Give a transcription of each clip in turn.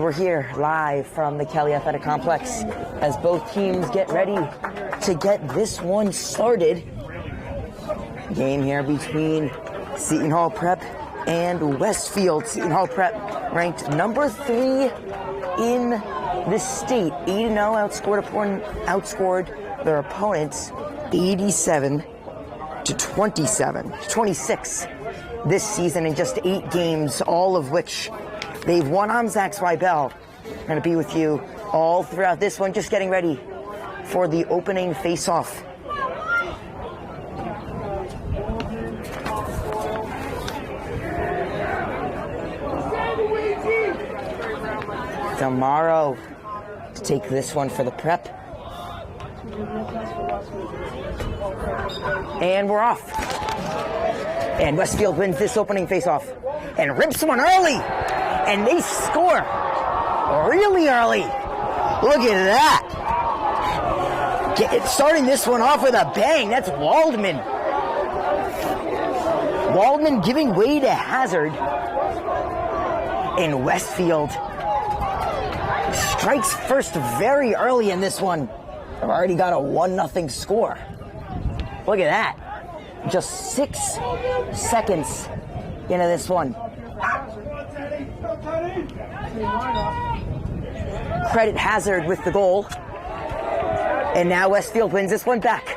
we're here live from the Kelly Athletic Complex as both teams get ready to get this one started. Game here between Seton Hall Prep and Westfield. Seton Hall Prep ranked number 3 in the state. 8-0, outscored their opponents 87-26 this season in just 8 games, all of which they've won. I'm Zach Swibel. I'm going to be with you all throughout this one, just getting ready for the opening face-off. Tomorrow to take this one for the Prep. And we're off. And Westfield wins this opening face-off and rips one early. And they score really early. Look at that. Starting this one off with a bang. That's Waldman. Waldman giving way to Hazard. And Westfield strikes first very early in this one. I've already got a 1-0 score. Look at that. Just 6 seconds into this one. Credit Hazard with the goal. And now Westfield wins this one back.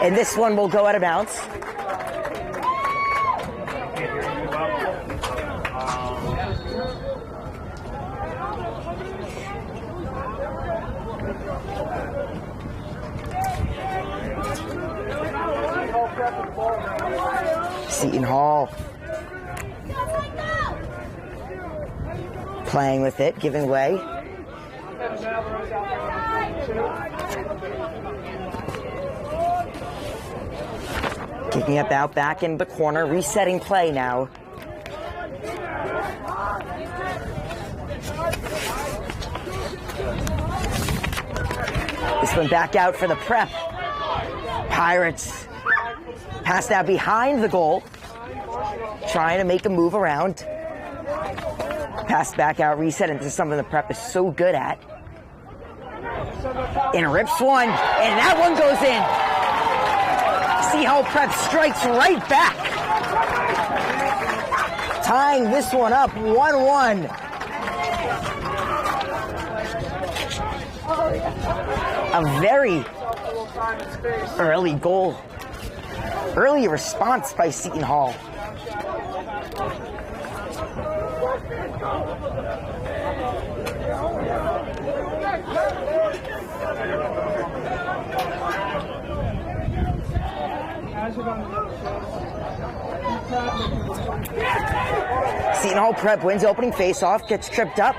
And this one will go out of bounds. Seton Hall playing with it, giving way. Kicking it out back in the corner, resetting play now. This one back out for the Prep. Pirates passed out behind the goal, trying to make a move around. Pass back out, reset into something the Prep is so good at. And rips one, and that one goes in. See how Prep strikes right back. Tying this one up, 1-1. A very early goal. Early response by Seton Hall. Seton Hall Prep wins opening face-off, gets tripped up.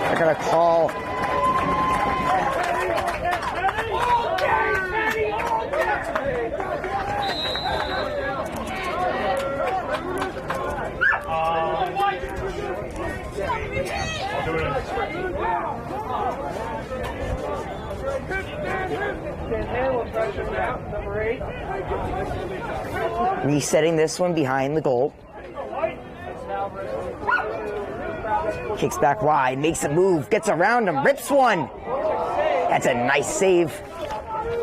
They're going to call resetting this one behind the goal. Kicks back wide, makes a move, gets around him, rips one. That's a nice save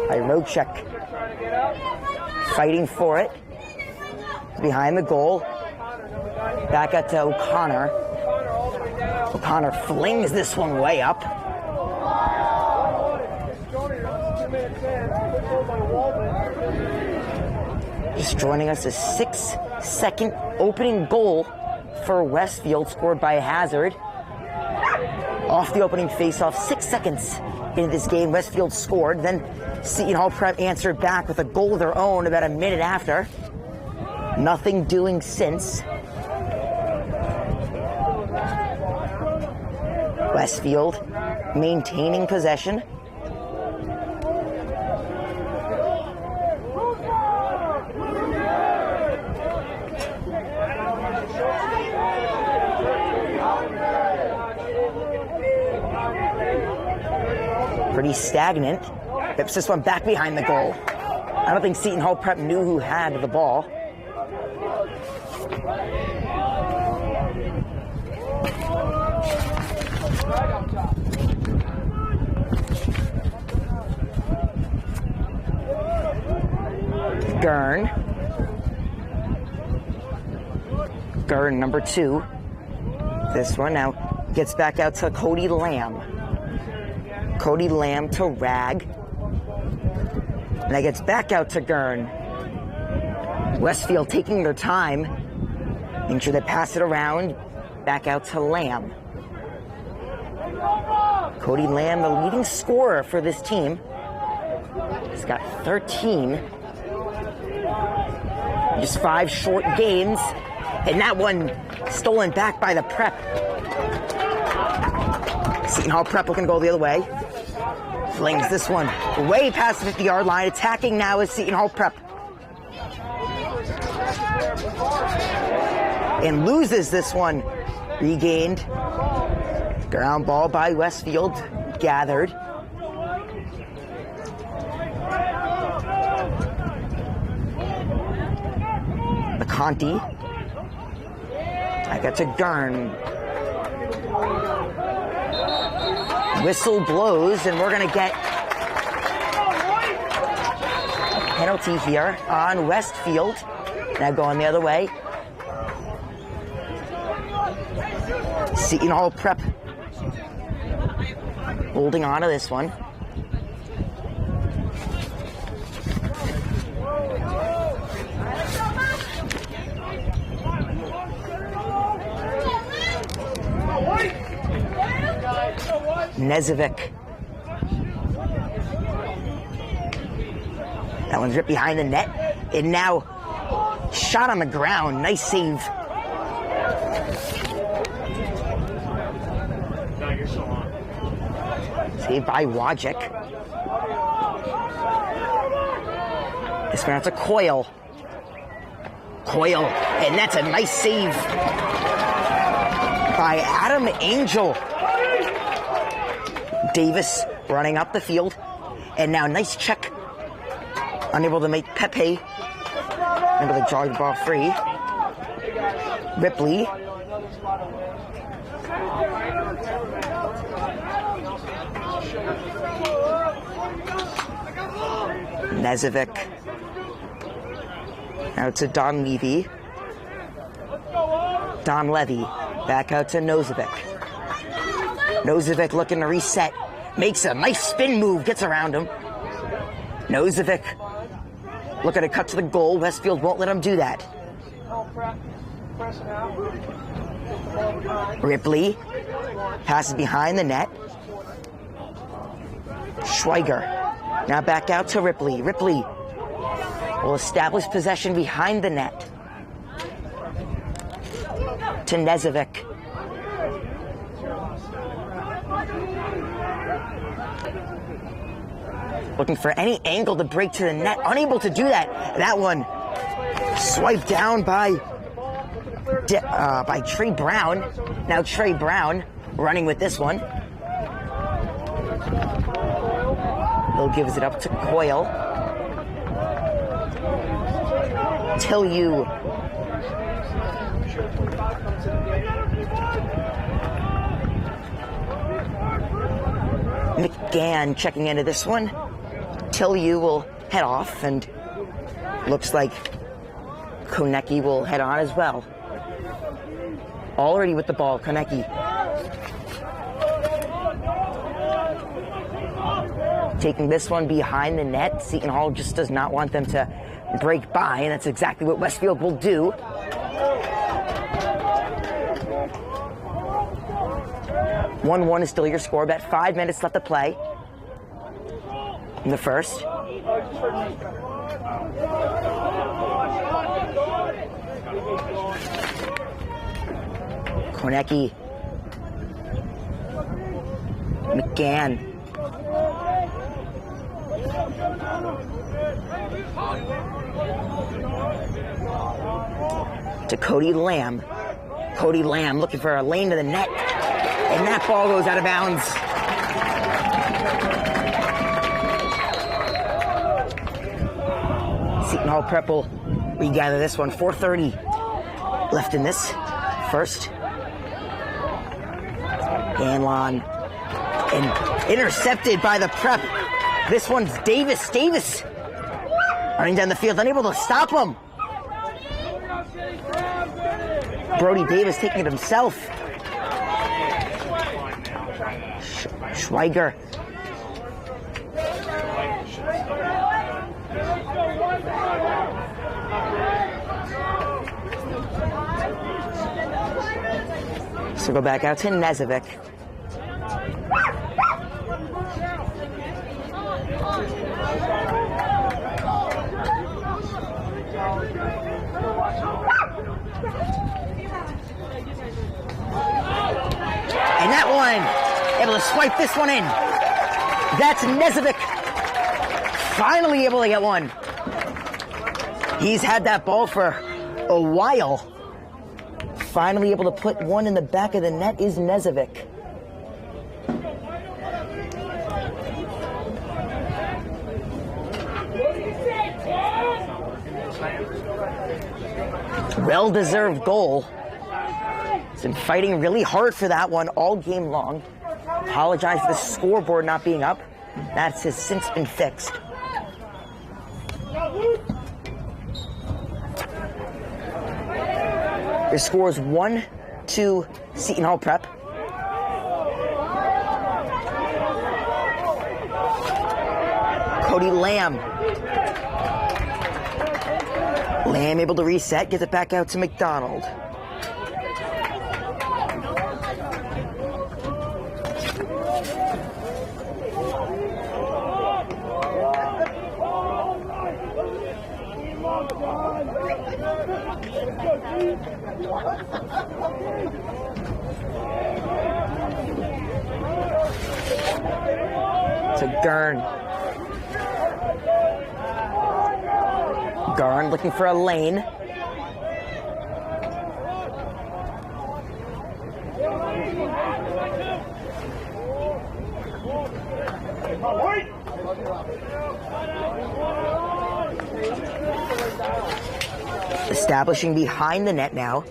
by Rochek. Fighting for it. Behind the goal. Back out to O'Connor. O'Connor flings this one way up. Just joining us, a 6-second opening goal for Westfield, scored by Hazard. Off the opening face-off, 6 seconds into this game, Westfield scored. Then Seton Hall Prep answered back with a goal of their own about a minute after. Nothing doing since. Westfield maintaining possession. Pretty stagnant. Pips this one back behind the goal. I don't think Seton Hall Prep knew who had the ball. Gurn, number 2. This one now gets back out to Cody Lamb. Cody Lamb to Rag. And that gets back out to Gurn. Westfield taking their time. Making sure they pass it around. Back out to Lamb. Cody Lamb, the leading scorer for this team. He's got 13. Just 5 short games. And that one stolen back by the Prep. Seton Hall Prep looking to go the other way. Flings this one way past the 50-yard line. Attacking now is Seton Hall Prep. And loses this one. Regained. Ground ball by Westfield. Gathered. McConty. I got to Gurn. Whistle blows, and we're going to get a penalty here on Westfield. Now going the other way. Seton Hall Prep holding on to this one. Nezovic. That one's ripped behind the net. And now shot on the ground. Nice save. Saved by Wojcik. This one out to Coyle. And that's a nice save by Adam Angel. Davis running up the field. And now nice check. Unable to make Pepe. Able to jog the ball free. Ripley. Nezovic. Now to Don Levy. Don Levy. Back out to Nozovic. Nozovic looking to reset. Makes a nice spin move. Gets around him. Nozovic looking to cut to the goal. Westfield won't let him do that. Ripley passes behind the net. Schweiger. Now back out to Ripley. Ripley will establish possession behind the net. To Nezovic. Looking for any angle to break to the net. Unable to do that. That one swiped down by Trey Brown. Now Trey Brown running with this one. He'll gives it up to Coyle. Tillieu. McGann checking into this one. Tillieu will head off, and looks like Konecki will head on as well. Already with the ball, Konecki. Taking this one behind the net. Seton Hall just does not want them to break by, and that's exactly what Westfield will do. (1-1) is still your score. About 5 minutes left to play in the first. Konecki. McGann. To Cody Lamb. Cody Lamb looking for a lane to the net. And that ball goes out of bounds. Seton Hall Prep will regather this one. 4:30 left in this. First. Hanlon. And intercepted by the prep. This one's Davis. Davis running down the field, unable to stop him. Brody Davis taking it himself. Schweiger. So go back out to Nezovic. And that one, able to swipe this one in. That's Nezovic. Finally able to get one. He's had that ball for a while. Finally able to put one in the back of the net is Nezovic. Well-deserved goal. He's been fighting really hard for that one all game long. Apologize for the scoreboard not being up. That has since been fixed. Your score is 1-2 Seton Hall Prep. Cody Lamb. Lamb able to reset, gets it back out to McDonald. To Gurn. Gurn looking for a lane. Establishing behind the net now.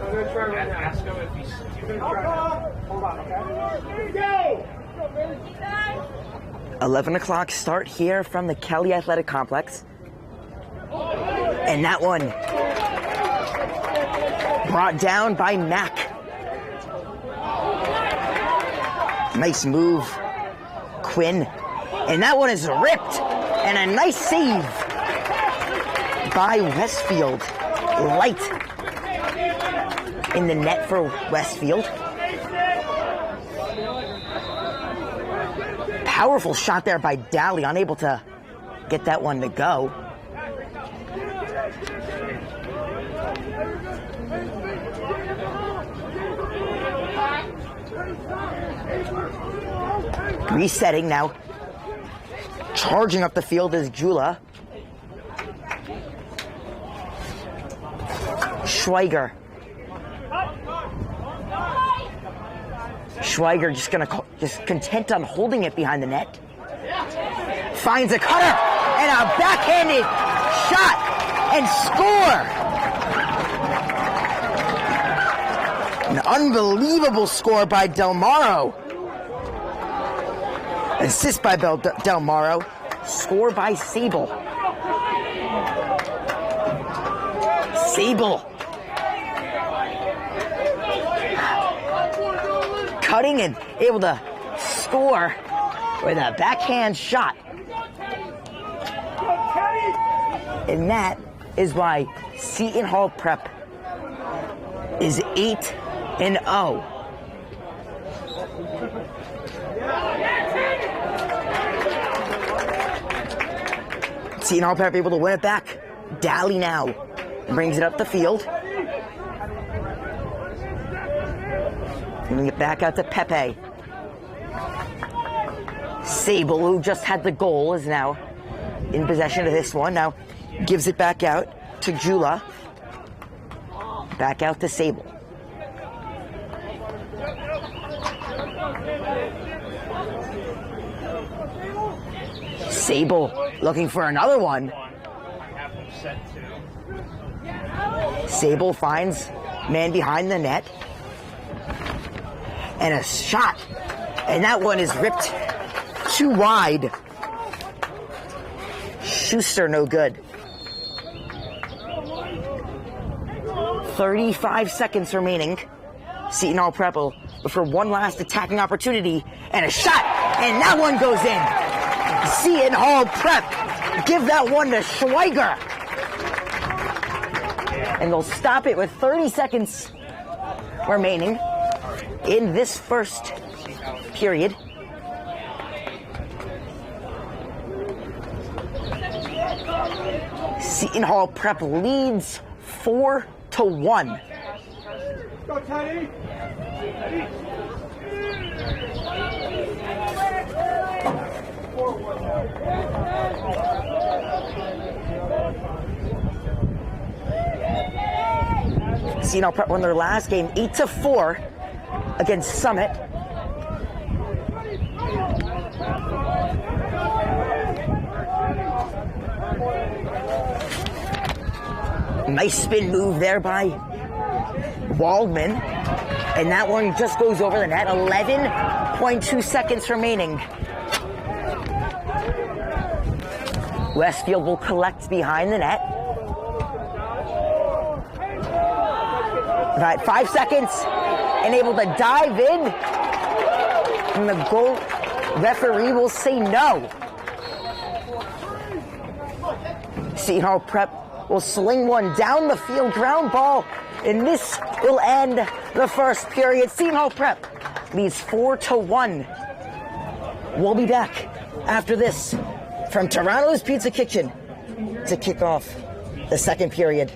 I'm going to try right now. Ask him if he's going to try. Hold on, okay? Here we go! 11 o'clock start here from the Kelly Athletic Complex. And that one brought down by Mack. Nice move, Quinn. And that one is ripped. And a nice save by Westfield. Light in the net for Westfield. Powerful shot there by Dally, unable to get that one to go. Resetting now. Charging up the field is Jula. Schweiger. Schweiger just content on holding it behind the net. Finds a cutter and a backhanded shot and score. An unbelievable score by Del Maro. Assist by Del Maro. Score by Sable. Sable. Cutting and able to score with a backhand shot. And that is why Seton Hall Prep is 8-0. Seton Hall Prep able to win it back. Dally now brings it up the field. Moving it back out to Pepe. Sable, who just had the goal, is now in possession of this one. Now gives it back out to Jula. Back out to Sable. Sable looking for another one. I have them set to. Sable finds man behind the net. And a shot. And that one is ripped too wide. Schuster no good. 35 seconds remaining. Seton Hall Prep will look for one last attacking opportunity. And a shot. And that one goes in. Seton Hall Prep give that one to Schweiger. And they'll stop it with 30 seconds remaining in this first period. Seton Hall Prep leads 4-1. Go, Teddy! Seton Hall Prep won their last game 8-4 against Summit. Nice spin move there by Waldman. And that one just goes over the net. 11.2 seconds remaining. Westfield will collect behind the net. About 5 seconds. And able to dive in. And the goal referee will say no. Seton Hall Prep will sling one down the field, ground ball, and this will end the first period. Seton Hall Prep leads 4-1. We'll be back after this from Toronto's Pizza Kitchen to kick off the second period.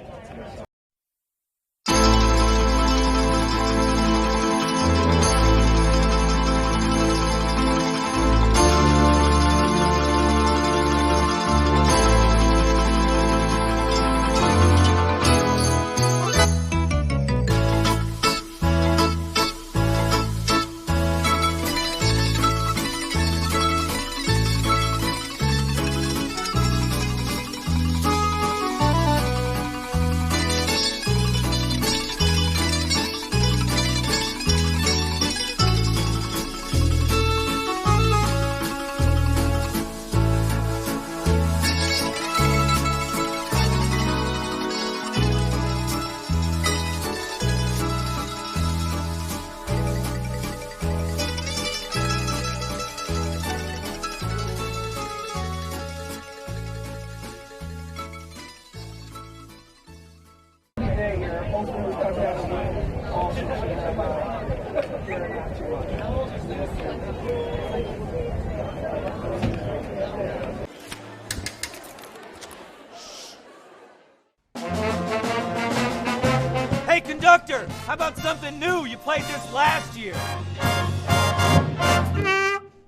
Hey, conductor, how about something new? You played this last year.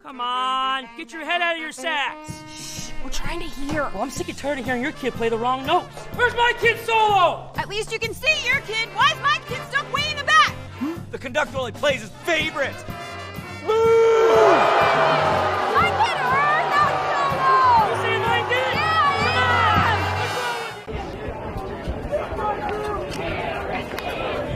Come on, get your head out of your sacks. Shh, we're trying to hear. Well, I'm sick and tired of hearing your kid play the wrong notes. Where's my kid solo? At least you can see your kid. Why is my kid stuck way in the back? The conductor only plays his favorites. My kid heard that solo! You say mine did?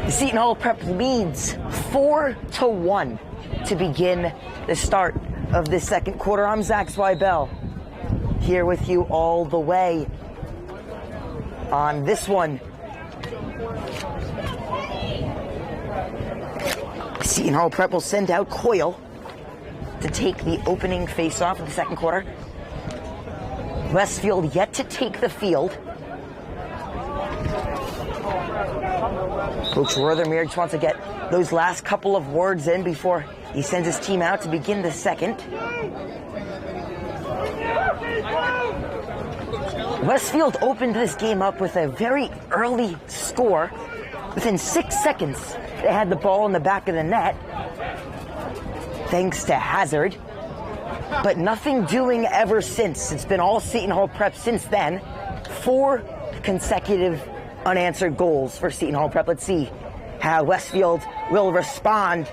The Seton Hall Prep leads 4-1 to begin the start of the second quarter. I'm Zach Zweibel, here with you all the way on this one. Seton Hall Prep will send out Coyle to take the opening face-off of the second quarter. Westfield yet to take the field. Coach Rothermere just wants to get those last couple of words in before he sends his team out to begin the second. Westfield opened this game up with a very early score. Within 6 seconds, they had the ball in the back of the net, thanks to Hazard. But nothing doing ever since. It's been all Seton Hall Prep since then. 4 consecutive unanswered goals for Seton Hall Prep. Let's see how Westfield will respond.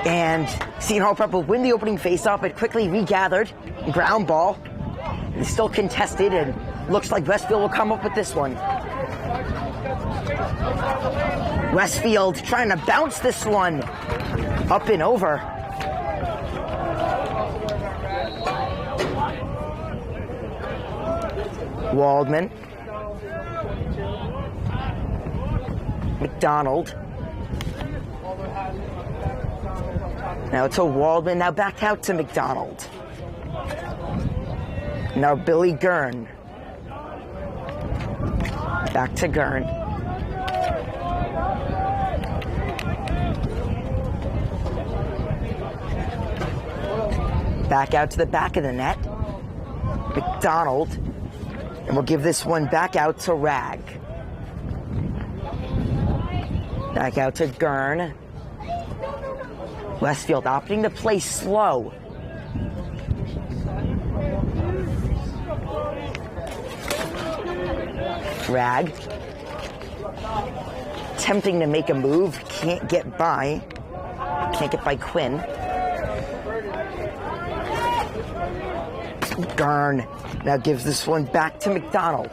And Seton Hall Prep will win the opening faceoff, but quickly regathered. Ground ball. It's still contested, and looks like Westfield will come up with this one. Westfield trying to bounce this one up and over. Waldman. McDonald. Now to Waldman, now back out to McDonald. Now Billy Gurn. Back to Gurn. Back out to the back of the net. McDonald. And we'll give this one back out to Rag. Back out to Gurn. Westfield opting to play slow. Rag. Attempting to make a move. Can't get by. Can't get by Quinn. Gurn now gives this one back to McDonald.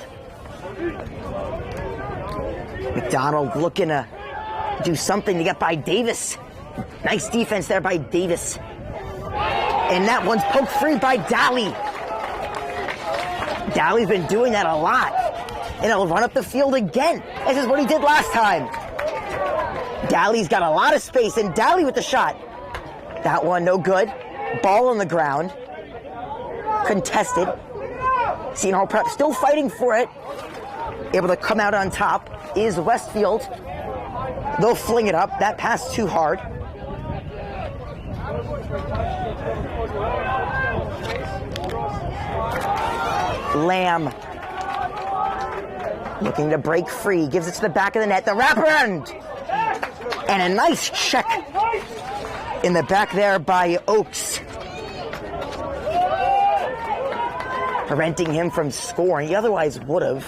McDonald looking to do something to get by Davis. Nice defense there by Davis. And that one's poked free by Daly. Daly's been doing that a lot. And he'll run up the field again. This is what he did last time. Daly's got a lot of space, and Daly with the shot. That one no good. Ball on the ground. Contested. Seton Hall Prep still fighting for it. Able to come out on top is Westfield. They'll fling it up. That pass too hard. Lamb. Looking to break free. Gives it to the back of the net. The wraparound. And a nice check in the back there by Oakes. Preventing him from scoring. He otherwise would have.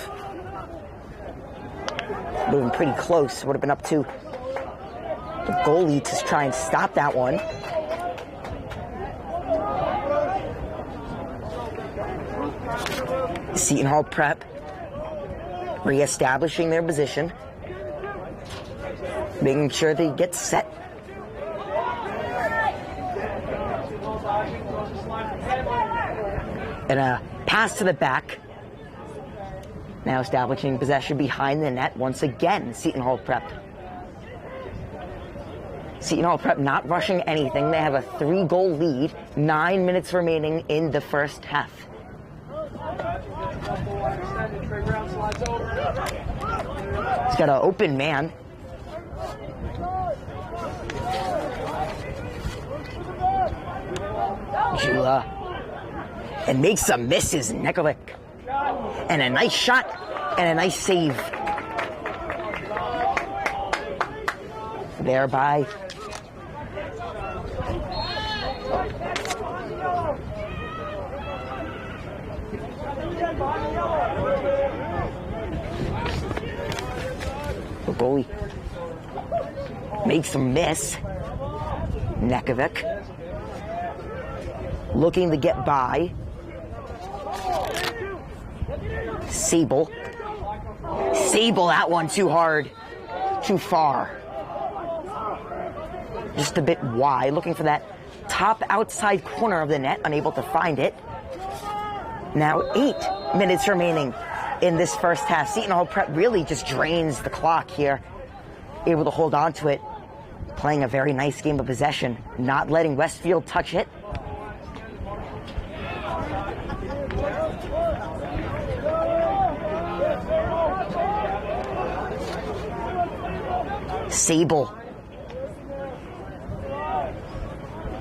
Would have been pretty close. Would have been up to the goalie to try and stop that one. Seton Hall Prep reestablishing their position. Making sure they get set. And a pass to the back. Now establishing possession behind the net once again, Seton Hall Prep. Seton Hall Prep not rushing anything. They have a 3-goal lead. 9 minutes remaining in the first half. He's got an open man. Jula. And makes some misses, Nekovic. And a nice shot and a nice save. Thereby the goalie makes a miss. Nekovic looking to get by. Sable. That one too hard. Too far. Just a bit wide. Looking for that top outside corner of the net. Unable to find it. Now 8 minutes remaining in this first half. Seton Hall Prep really just drains the clock here. Able to hold on to it. Playing a very nice game of possession. Not letting Westfield touch it. Sable.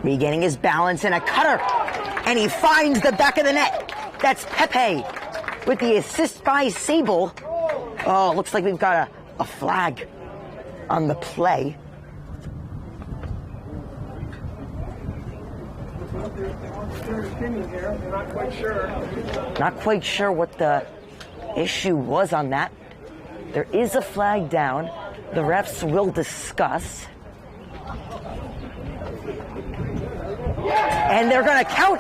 Regaining his balance and a cutter. And he finds the back of the net. That's Pepe with the assist by Sable. Oh, looks like we've got a flag on the play. Not quite sure what the issue was on that. There is a flag down. The refs will discuss. And they're going to count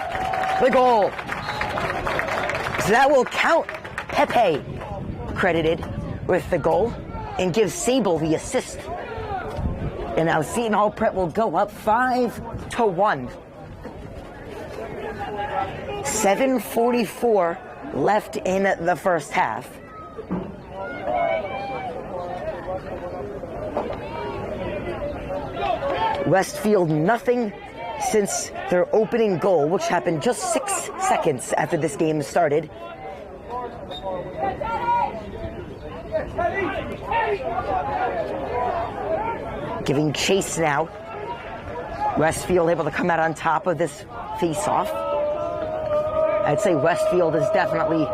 the goal. So that will count Pepe credited with the goal and give Sable the assist. And now Seton Hall Prep will go up 5-1. 7:44 left in the first half. Westfield nothing since their opening goal, which happened just 6 seconds after this game started. Giving chase now. Westfield able to come out on top of this face-off. I'd say Westfield is definitely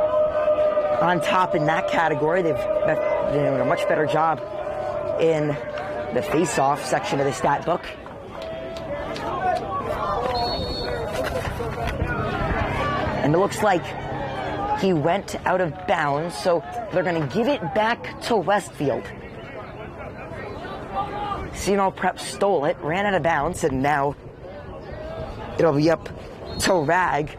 on top in that category. They've done a much better job in the face-off section of the stat book. And it looks like he went out of bounds, so they're going to give it back to Westfield. Seton Hall Prep stole it, ran out of bounds, and now it'll be up to Rag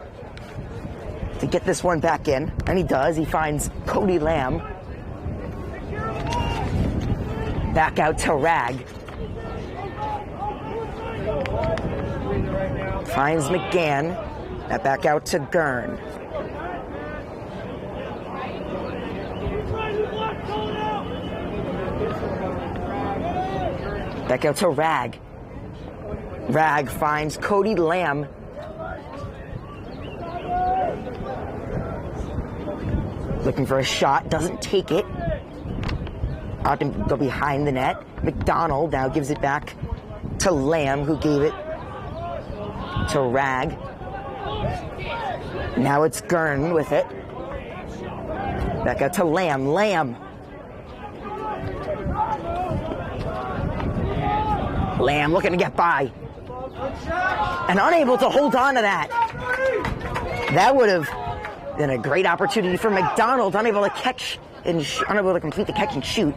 to get this one back in. And he does. He finds Cody Lamb. Back out to Rag. Finds McGann. That back out to Gurn. Back out to Rag. Rag finds Cody Lamb. Looking for a shot, doesn't take it. Out to go behind the net. McDonald now gives it back to Lamb, who gave it to Rag. Now it's Gurn with it. Back out to Lamb. Lamb. Lamb looking to get by. And unable to hold on to that. That would have been a great opportunity for McDonald, unable to catch and unable to complete the catch and shoot.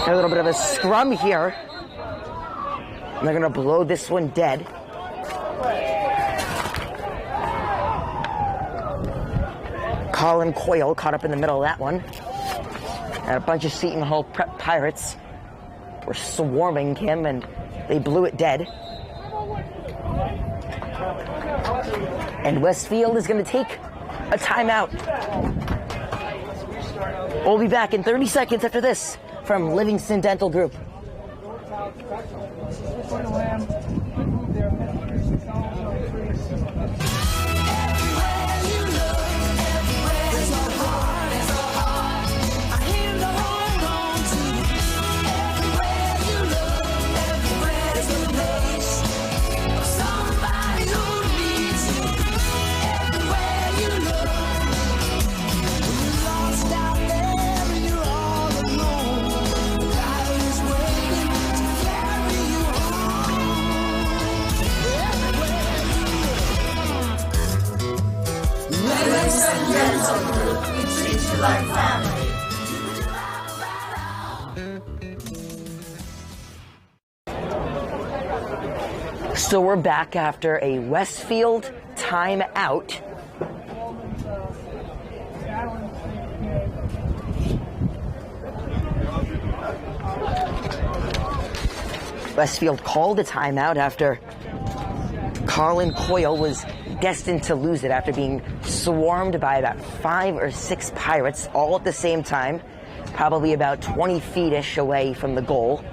A little bit of a scrum here. And they're going to blow this one dead. Colin Coyle caught up in the middle of that one. And a bunch of Seton Hall Prep Pirates were swarming him, and they blew it dead. And Westfield is going to take a timeout. We'll be back in 30 seconds after this from Livingston Dental Group. Like family. So we're back after a Westfield timeout. Westfield called a timeout after Colin Coyle was destined to lose it after being swarmed by about 5 or 6 Pirates all at the same time, probably about 20 feet-ish away from the goal.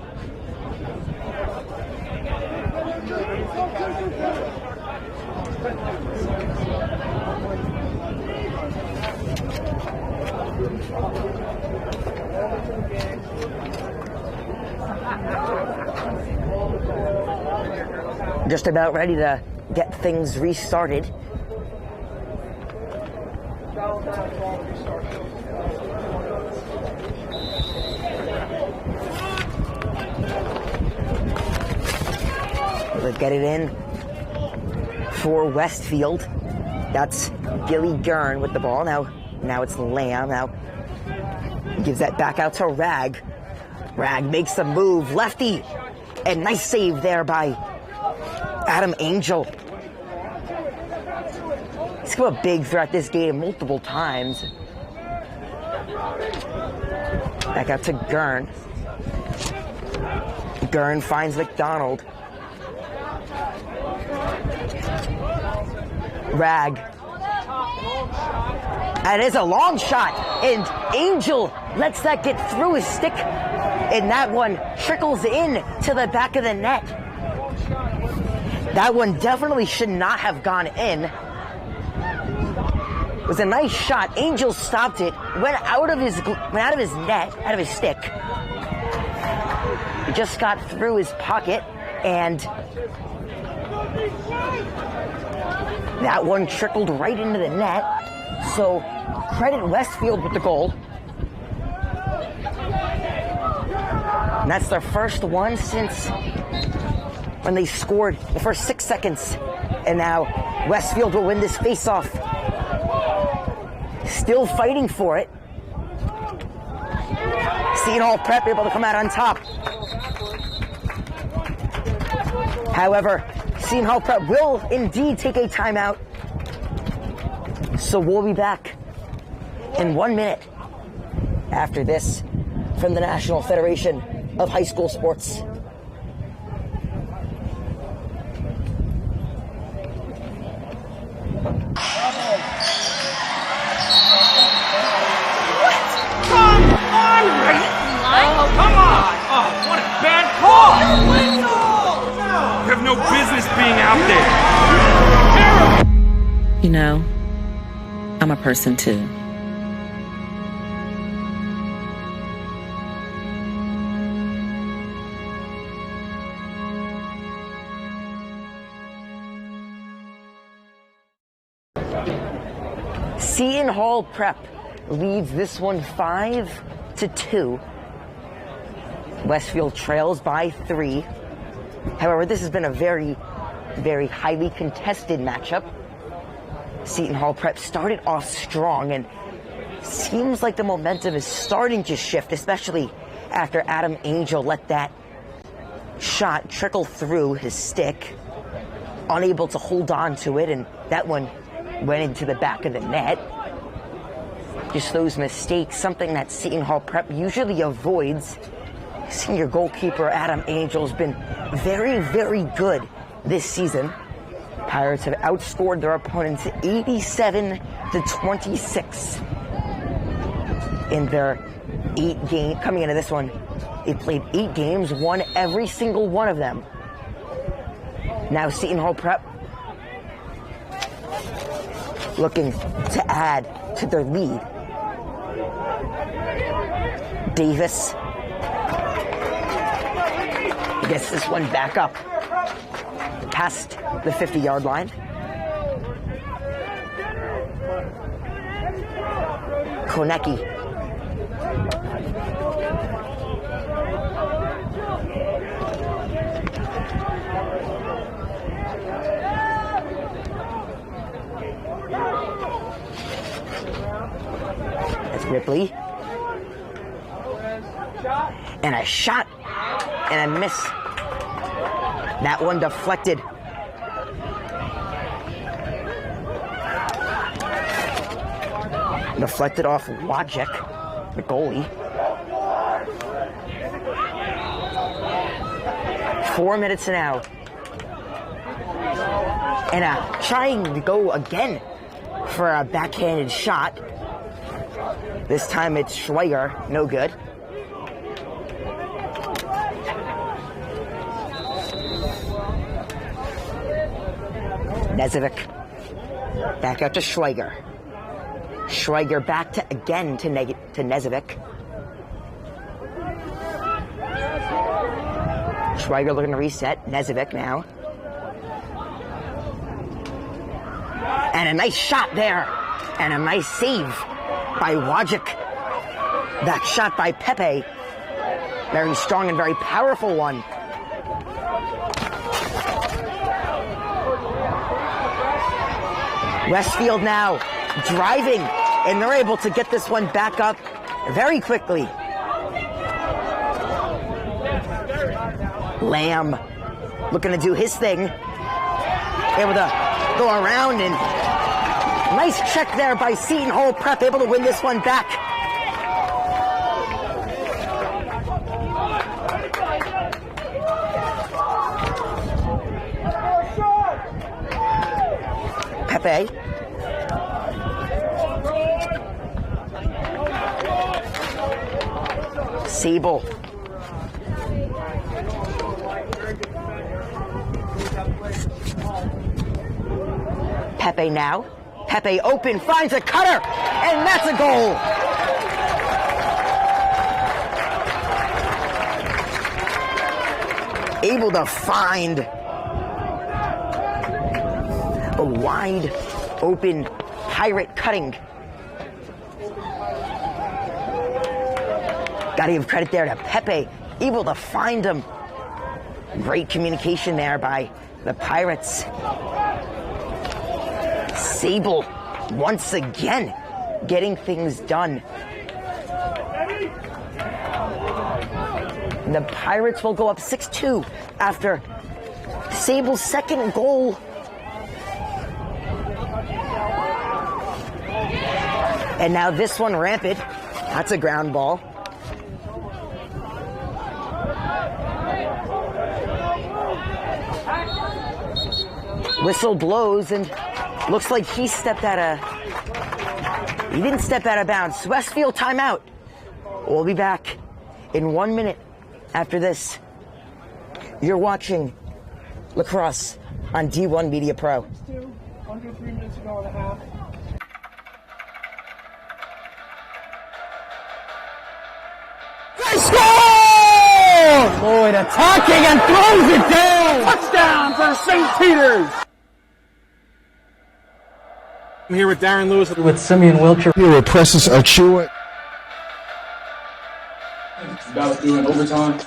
Just about ready to get things restarted. Let's get it in for Westfield. That's Gilly Gurn with the ball. Now it's Lamb. Now gives that back out to Rag. Rag makes the move. Lefty. And nice save there by Adam Angel. He's come up big throughout this game multiple times. Back out to Gurn. Gurn finds McDonald. Rag. And it's a long shot, and Angel lets that get through his stick, and that one trickles in to the back of the net. That one definitely should not have gone in. It was a nice shot. Angel stopped it, went out of his net, out of his stick. It just got through his pocket, and that one trickled right into the net. So credit Westfield with the goal. And that's their first one since when they scored the first 6 seconds. And now Westfield will win this faceoff. Still fighting for it. Seton Hall Prep able to come out on top. However, Seton Hall Prep will indeed take a timeout. So we'll be back in 1 minute after this from the National Federation of High School Sports. No business being out there. You know, I'm a person too. Seton Hall Prep leads this one 5-2. Westfield trails by 3. However, this has been a very, very highly contested matchup. Seton Hall Prep started off strong, and seems like the momentum is starting to shift, especially after Adam Angel let that shot trickle through his stick, unable to hold on to it, and that one went into the back of the net. Just those mistakes, something that Seton Hall Prep usually avoids. Senior goalkeeper Adam Angel's been very, very good this season. Pirates have outscored their opponents 87-26 in their 8 games. Coming into this one, they played 8 games, won every single one of them. Now Seton Hall Prep looking to add to their lead. Davis gets this one back up past the 50-yard line. Konecki. That's Ripley. And a shot and a miss. That one deflected. Deflected off Wojcik, the goalie. 4 minutes now. And trying to go again for a backhanded shot. This time it's Schweiger, no good. Nezevic, back out to Schweiger. Schweiger back to again to Nezevic. Schweiger looking to reset. Nezevic now. And a nice shot there. And a nice save by Wojcik. That shot by Pepe. Very strong and very powerful one. Westfield now driving, and they're able to get this one back up very quickly. Lamb looking to do his thing. able to go around, and nice check there by Seton Hall Prep, able to win this one back. Pepe. Sable. Pepe now. Pepe open, finds a cutter, and that's a goal. Able to find a wide open Pirate cutting. Gotta give credit there to Pepe, able to find him. Great communication there by the Pirates. Sable, once again, getting things done. The Pirates will go up 6-2 after Sable's second goal. And now this one rampant. That's a ground ball. Whistle blows, and looks like he didn't step out of bounds. Westfield timeout. We'll be back in 1 minute after this. You're watching Lacrosse on D1 Media Pro. Under 3 minutes to go and a half. They score! Lloyd attacking and throws it down! Touchdown for St. Peter's! I'm here with Darren Lewis. With Simeon Wilcher. Here with Precious Achua. About doing overtime.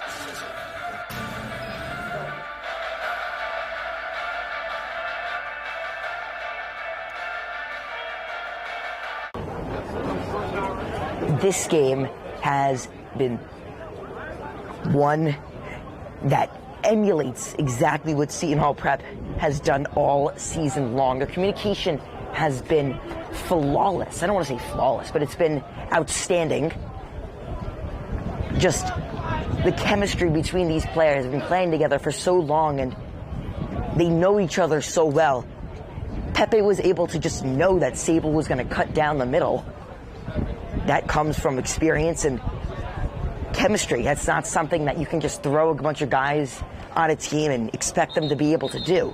This game has been one that emulates exactly what Seton Hall Prep has done all season long. Their communication has been flawless. I don't want to say flawless, but it's been outstanding. Just the chemistry between these players have been playing together for so long, and they know each other so well. Pepe was able to just know that Sable was going to cut down the middle. That comes from experience and chemistry. That's not something that you can just throw a bunch of guys on a team and expect them to be able to do.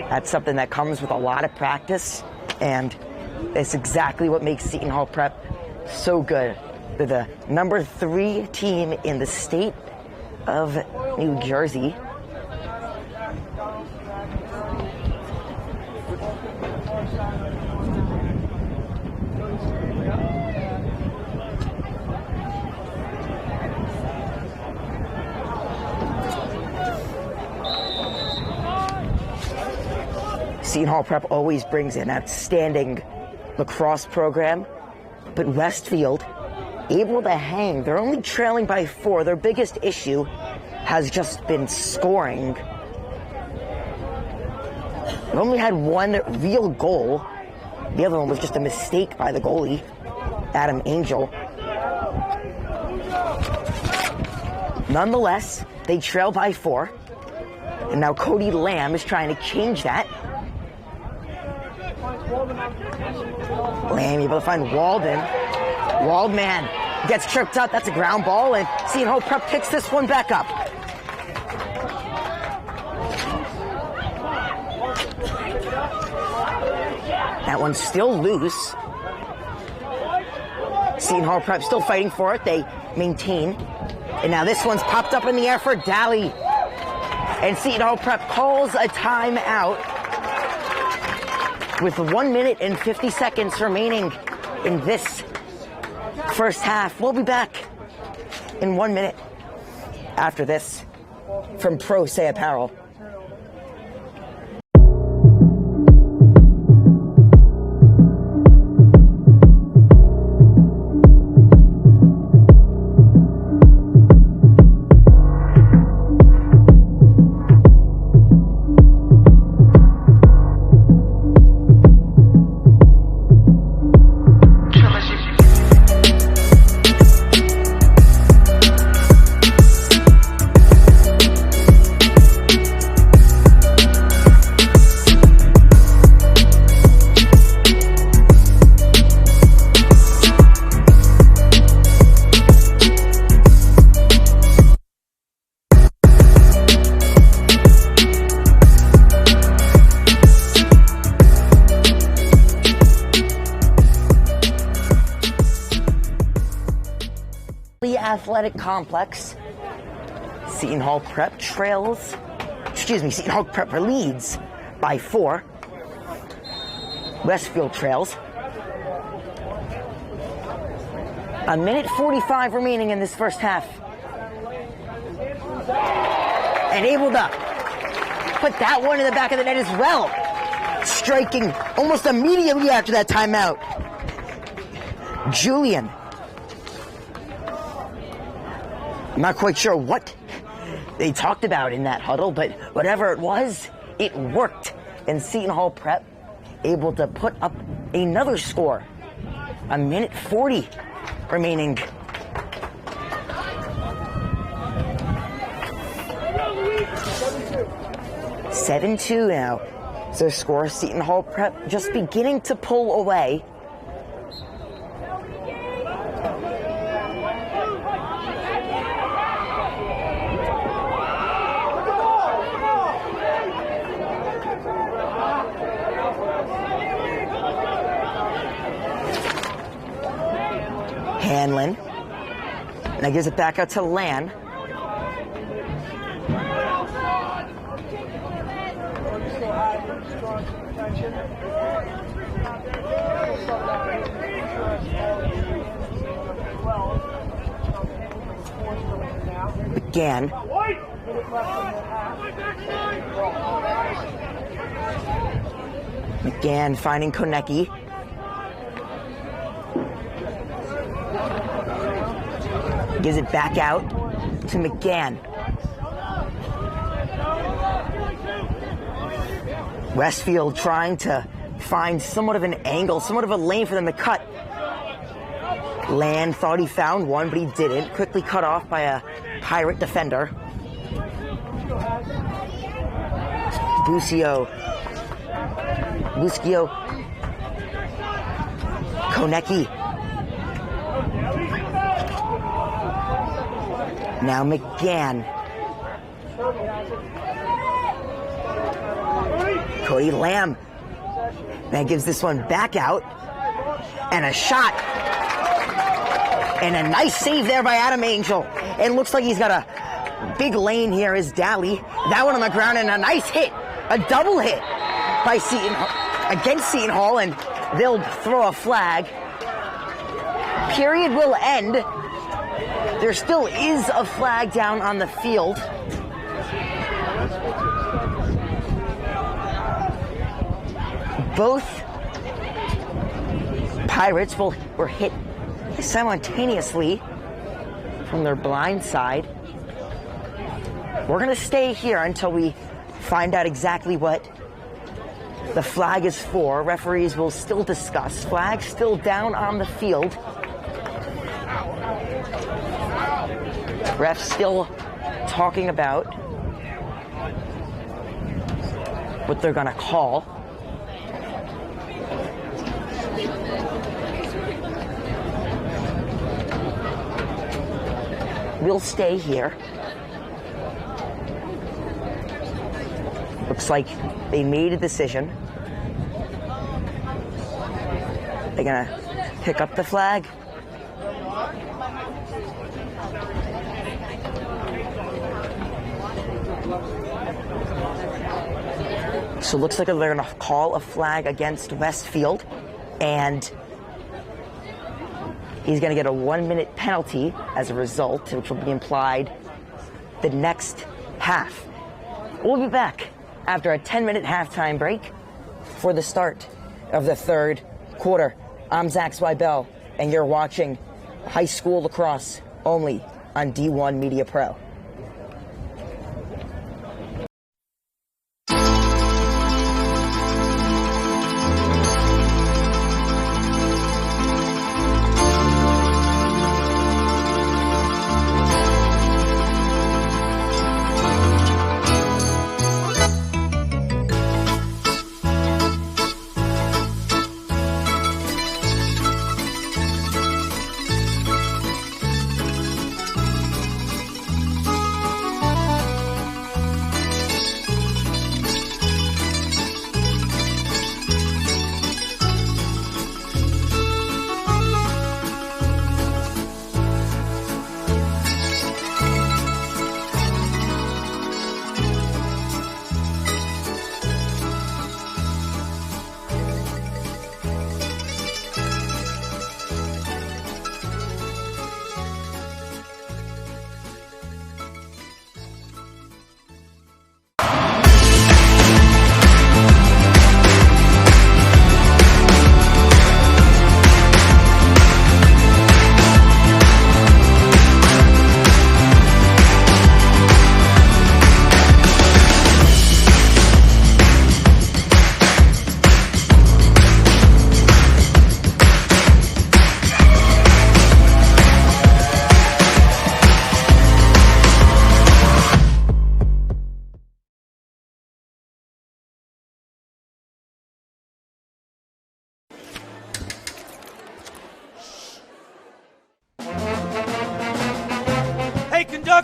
That's something that comes with a lot of practice, and it's exactly what makes Seton Hall Prep so good. They're the number 3 team in the state of New Jersey. Seton Hall Prep always brings an outstanding lacrosse program, but Westfield able to hang. They're only trailing by 4. Their biggest issue has just been scoring. They only had one real goal. The other one was just a mistake by the goalie, Adam Angel. Nonetheless, they trail by 4. And now Cody Lamb is trying to change that. Lamb able to find Walden. Waldman gets tripped up. That's a ground ball, and Seton Hall Prep picks this one back up. That one's still loose. Seton Hall Prep still fighting for it. They maintain. And now this one's popped up in the air for Daly. And Seton Hall Prep calls a timeout with 1 minute and 50 seconds remaining in this first half. We'll be back in 1 minute after this from Pro Say Apparel. Athletic Complex. Seton Hall Prep Seton Hall Prep leads by 4. Westfield trails. A minute 45 remaining in this first half. And able to put that one in the back of the net as well. Striking almost immediately after that timeout. Julian. I'm not quite sure what they talked about in that huddle, but whatever it was, it worked. And Seton Hall Prep able to put up another score. A minute 40 remaining. (7-2) now. So score, Seton Hall Prep just beginning to pull away. Hanlon. Now gives it back out to Lan. Again. McGann finding Konecki. Gives it back out to McGann. Westfield trying to find somewhat of an angle, somewhat of a lane for them to cut. Land thought he found one, but he didn't. Quickly cut off by a Pirate defender. Busio. Konecki. Now McGann. Cody Lamb. That gives this one back out. And a shot. And a nice save there by Adam Angel. It looks like he's got a big lane here is Daly. That one on the ground and a nice hit. A double hit by against Seton Hall, and they'll throw a flag. Period will end. There still is a flag down on the field. Both Pirates were hit simultaneously from their blind side. We're going to stay here until we find out exactly what the flag is for. Referees will still discuss. Flag still down on the field. Refs still talking about what they're going to call. We'll stay here. Looks like they made a decision. They're gonna pick up the flag. So it looks like they're gonna call a flag against Westfield, and he's going to get a 1-minute penalty as a result, which will be implied the next half. We'll be back after a 10-minute halftime break for the start of the third quarter. I'm Zach Swibel, and you're watching high school lacrosse only on D1 Media Pro.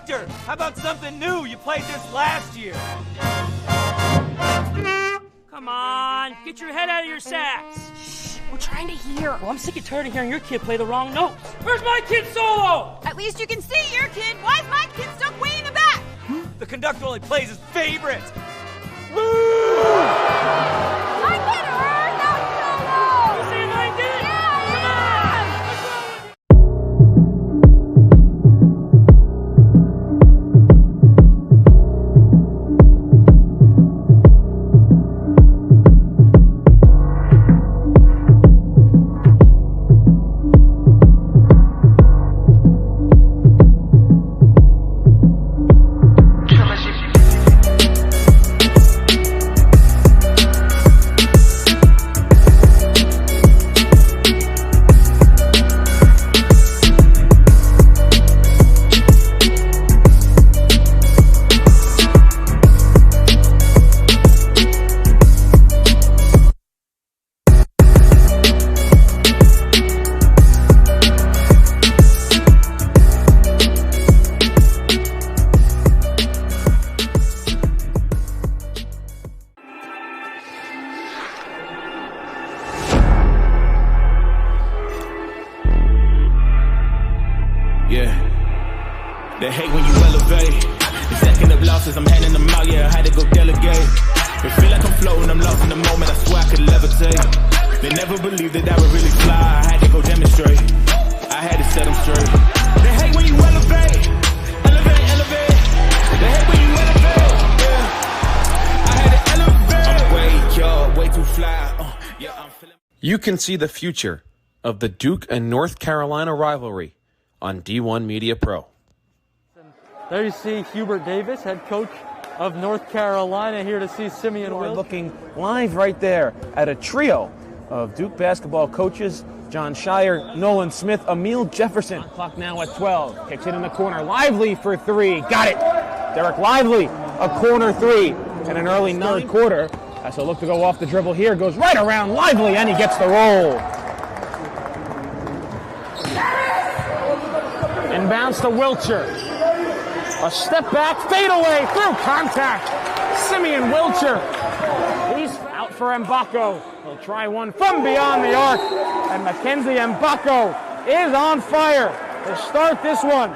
conductor, how about something new? You played this last year. Come on, get your head out of your sacks. We're trying to hear. Well, I'm sick and tired of hearing your kid play the wrong notes. Where's my kid solo? At least you can see your kid. Why is my kid stuck way in the back? The conductor only plays his favorites. I get her, not solo. You see what I did? Yeah, Come on, what's wrong with you? They hate when you elevate. The second of losses, I'm handing them out, yeah, I had to go delegate. It feel like I'm floating, I'm lost in the moment, I swear I could levitate. They never believed that I would really fly, I had to go demonstrate. I had to set them straight. They hate when you elevate. Elevate, elevate. They hate when you elevate, yeah. I had to elevate. I'm way too fly. Yeah, I'm feeling. You can see the future of the Duke and North Carolina rivalry on D1 Media Pro. There you see Hubert Davis, head coach of North Carolina, here to see Simeon Will. Looking live right there at a trio of Duke basketball coaches: John Shire, Nolan Smith, Emil Jefferson. Clock now at 12. Kicks it in the corner. Lively for three. Got it. Derek Lively, a corner three in an early third quarter. As he'll look to go off the dribble here, goes right around Lively, and he gets the roll. Inbounds to Wilcher. A step back, fade away, through contact. Simeon Wilcher. He's out for Mbako. He'll try one from beyond the arc. And Mackenzie Mbako is on fire to start this one.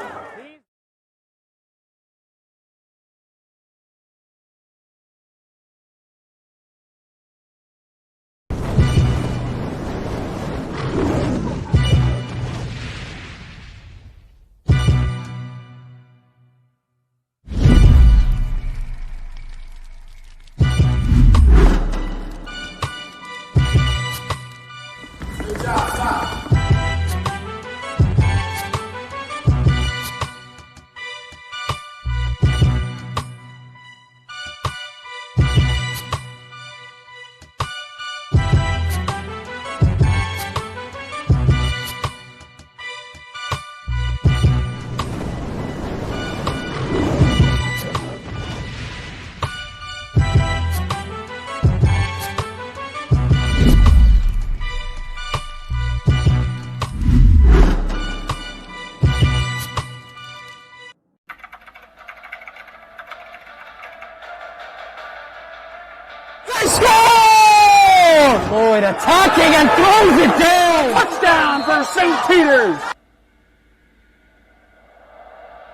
Lloyd attacking and throws it down. Touchdown for St. Peter's.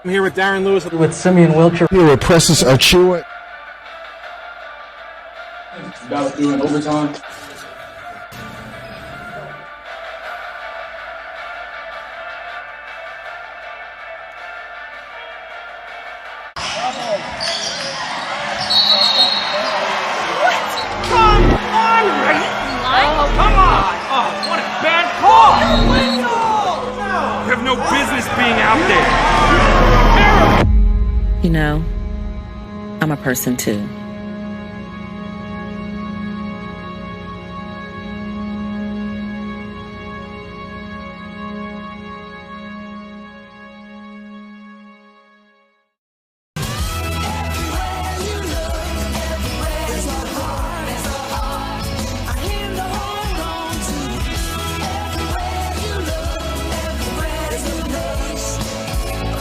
I'm here with Darren Lewis with Simeon Wilcher. Here with Precious Achua. About doing overtime. Come on! Oh, what a bad call! You have no business being out there. You know, I'm a person too.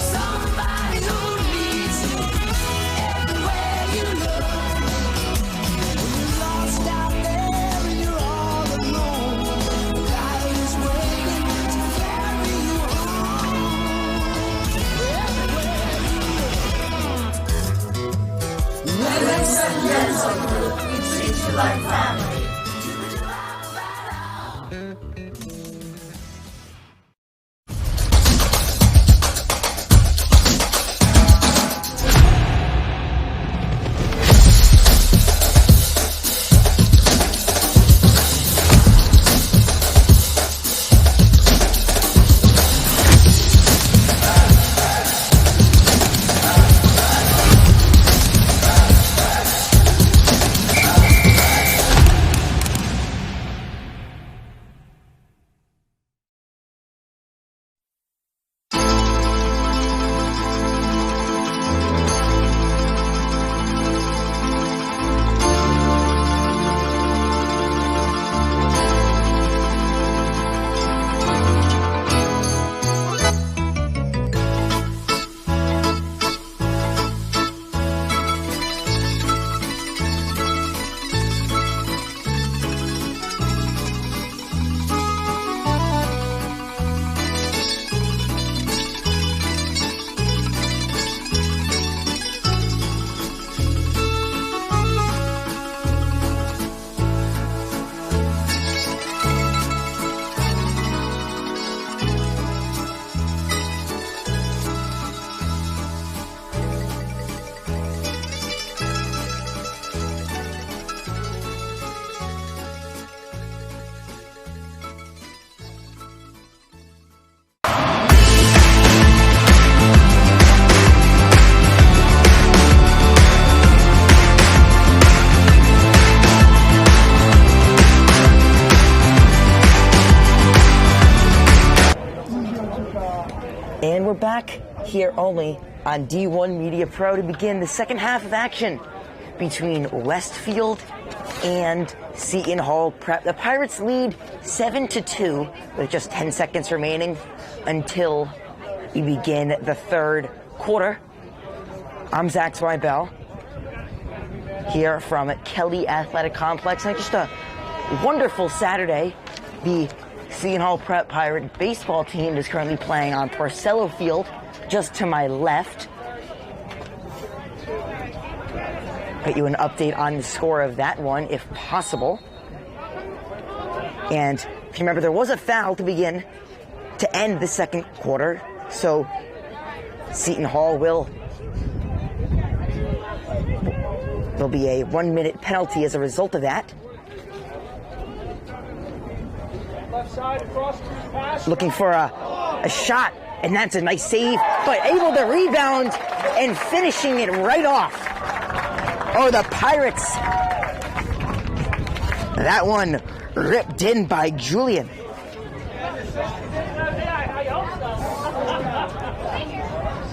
Somebody who And we're back here only on D1 Media Pro to begin the second half of action between Westfield and Seton Hall Prep. The Pirates lead 7-2 with just 10 seconds remaining until we begin the third quarter. I'm Zach Zweibel here from Kelly Athletic Complex, and just a wonderful Saturday. The Seton Hall Prep Pirate baseball team is currently playing on Porcello Field, just to my left. Get you an update on the score of that one, if possible. And if you remember, there was a foul to end the second quarter, so Seton Hall there'll be a 1-minute penalty as a result of that. Looking for a shot, and that's a nice save, but able to rebound and finishing it right off. Oh, the Pirates. That one ripped in by Julian.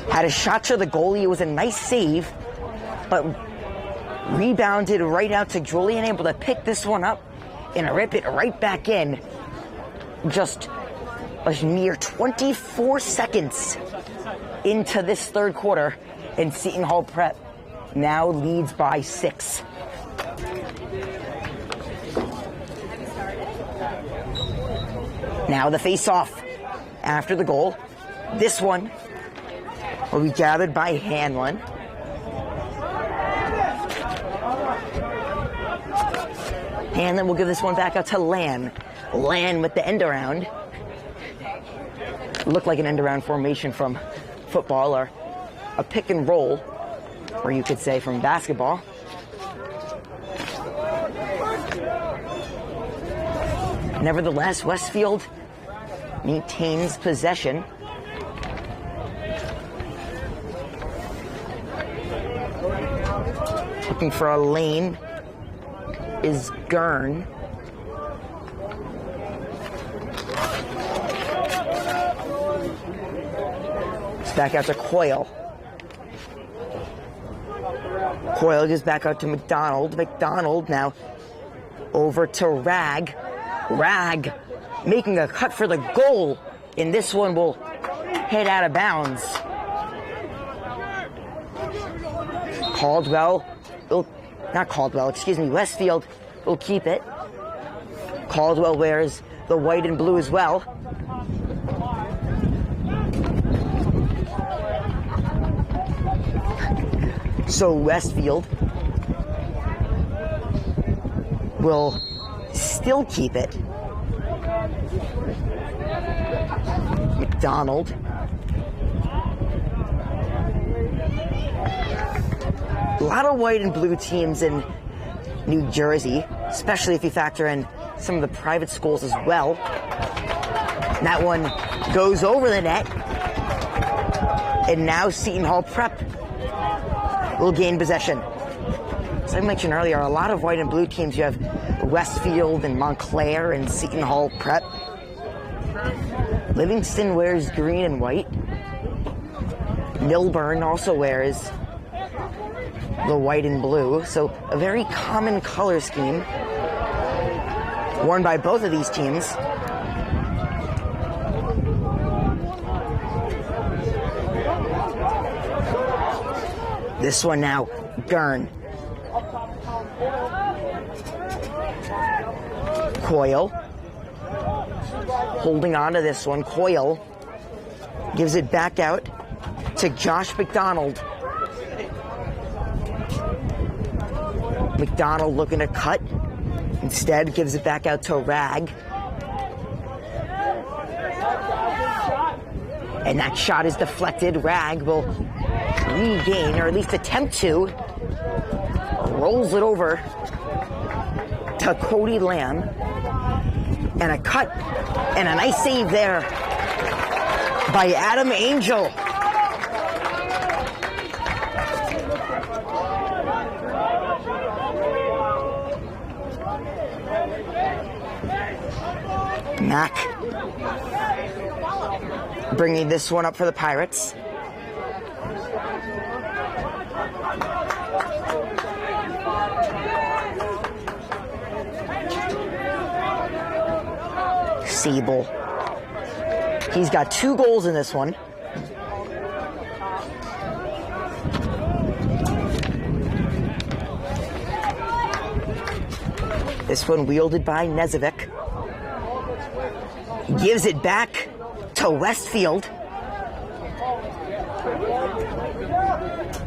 Had a shot to the goalie. It was a nice save, but rebounded right out to Julian, able to pick this one up and rip it right back in. Just a mere 24 seconds into this third quarter, and Seton Hall Prep now leads by 6. Now the face-off after the goal. This one will be gathered by Hanlon. Hanlon will give this one back out to Lan. Lan with the end around. Looked like an end around formation from football, or a pick and roll, or you could say from basketball. Nevertheless, Westfield maintains possession. Looking for a lane is Gurn. It's back out to Coyle. Coyle gives back out to McDonald. McDonald now over to Rag. Rag making a cut for the goal, and this one will head out of bounds. Westfield will keep it. Caldwell wears the white and blue as well. So Westfield will still keep it. McDonald. A lot of white and blue teams in New Jersey, especially if you factor in some of the private schools as well. And that one goes over the net. And now Seton Hall Prep will gain possession. As I mentioned earlier, a lot of white and blue teams. You have Westfield and Montclair and Seton Hall Prep. Livingston wears green and white. Milburn also wears the white and blue. So a very common color scheme worn by both of these teams. This one now, Gurn. Coyle. Holding on to this one. Coyle gives it back out to Josh McDonald. McDonald looking to cut. Instead, gives it back out to Rag. And that shot is deflected. Rag will regain, or at least attempt to. Rolls it over to Cody Lamb. And a cut. And a nice save there by Adam Angel. Mack bringing this one up for the Pirates. Siebel. He's got 2 goals in this one. This one wielded by Nezovic. Gives it back to Westfield.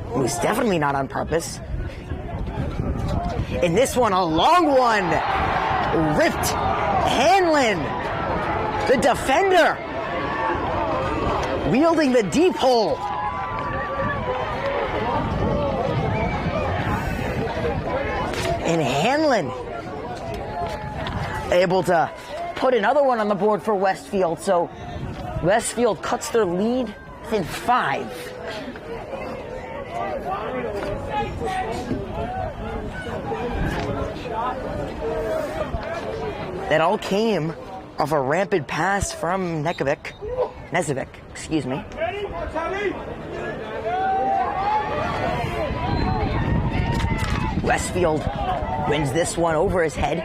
It was definitely not on purpose. In this one, a long one. Ripped. Hanlon, the defender, wielding the deep hole. And Hanlon able to put another one on the board for Westfield. So Westfield cuts their lead within 5. That all came off a rampant pass from Nezovic, excuse me. Westfield wins this one over his head.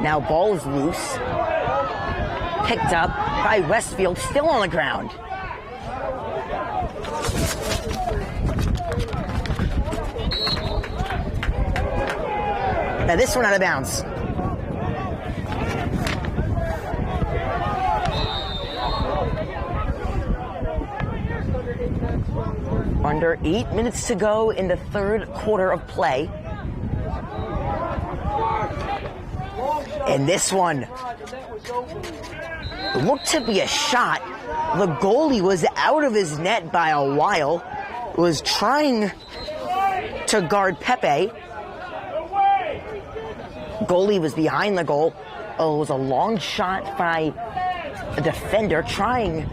Now ball is loose. Picked up by Westfield, still on the ground. Now this one out of bounds. Under 8 minutes to go in the third quarter of play. And this one looked to be a shot. The goalie was out of his net by a while. Was trying to guard Pepe. Goalie was behind the goal. Oh, it was a long shot by a defender trying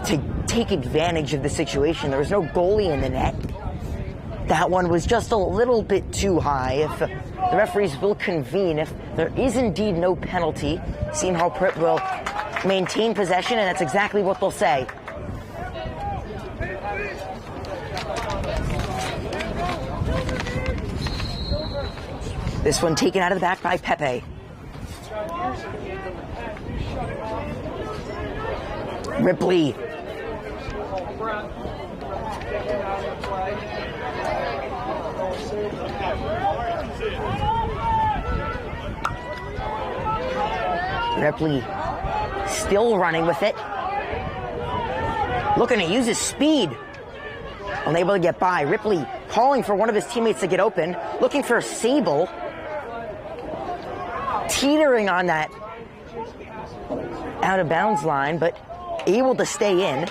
to take advantage of the situation. There was no goalie in the net. That one was just a little bit too high. If the referees will convene, if there is indeed no penalty, Seton Hall Prep will maintain possession, and that's exactly what they'll say. This one taken out of the back by Pepe. Ripley. Ripley still running with it. Looking to use his speed. Unable to get by. Ripley calling for one of his teammates to get open. Looking for Sable. Teetering on that out of bounds line, but able to stay in.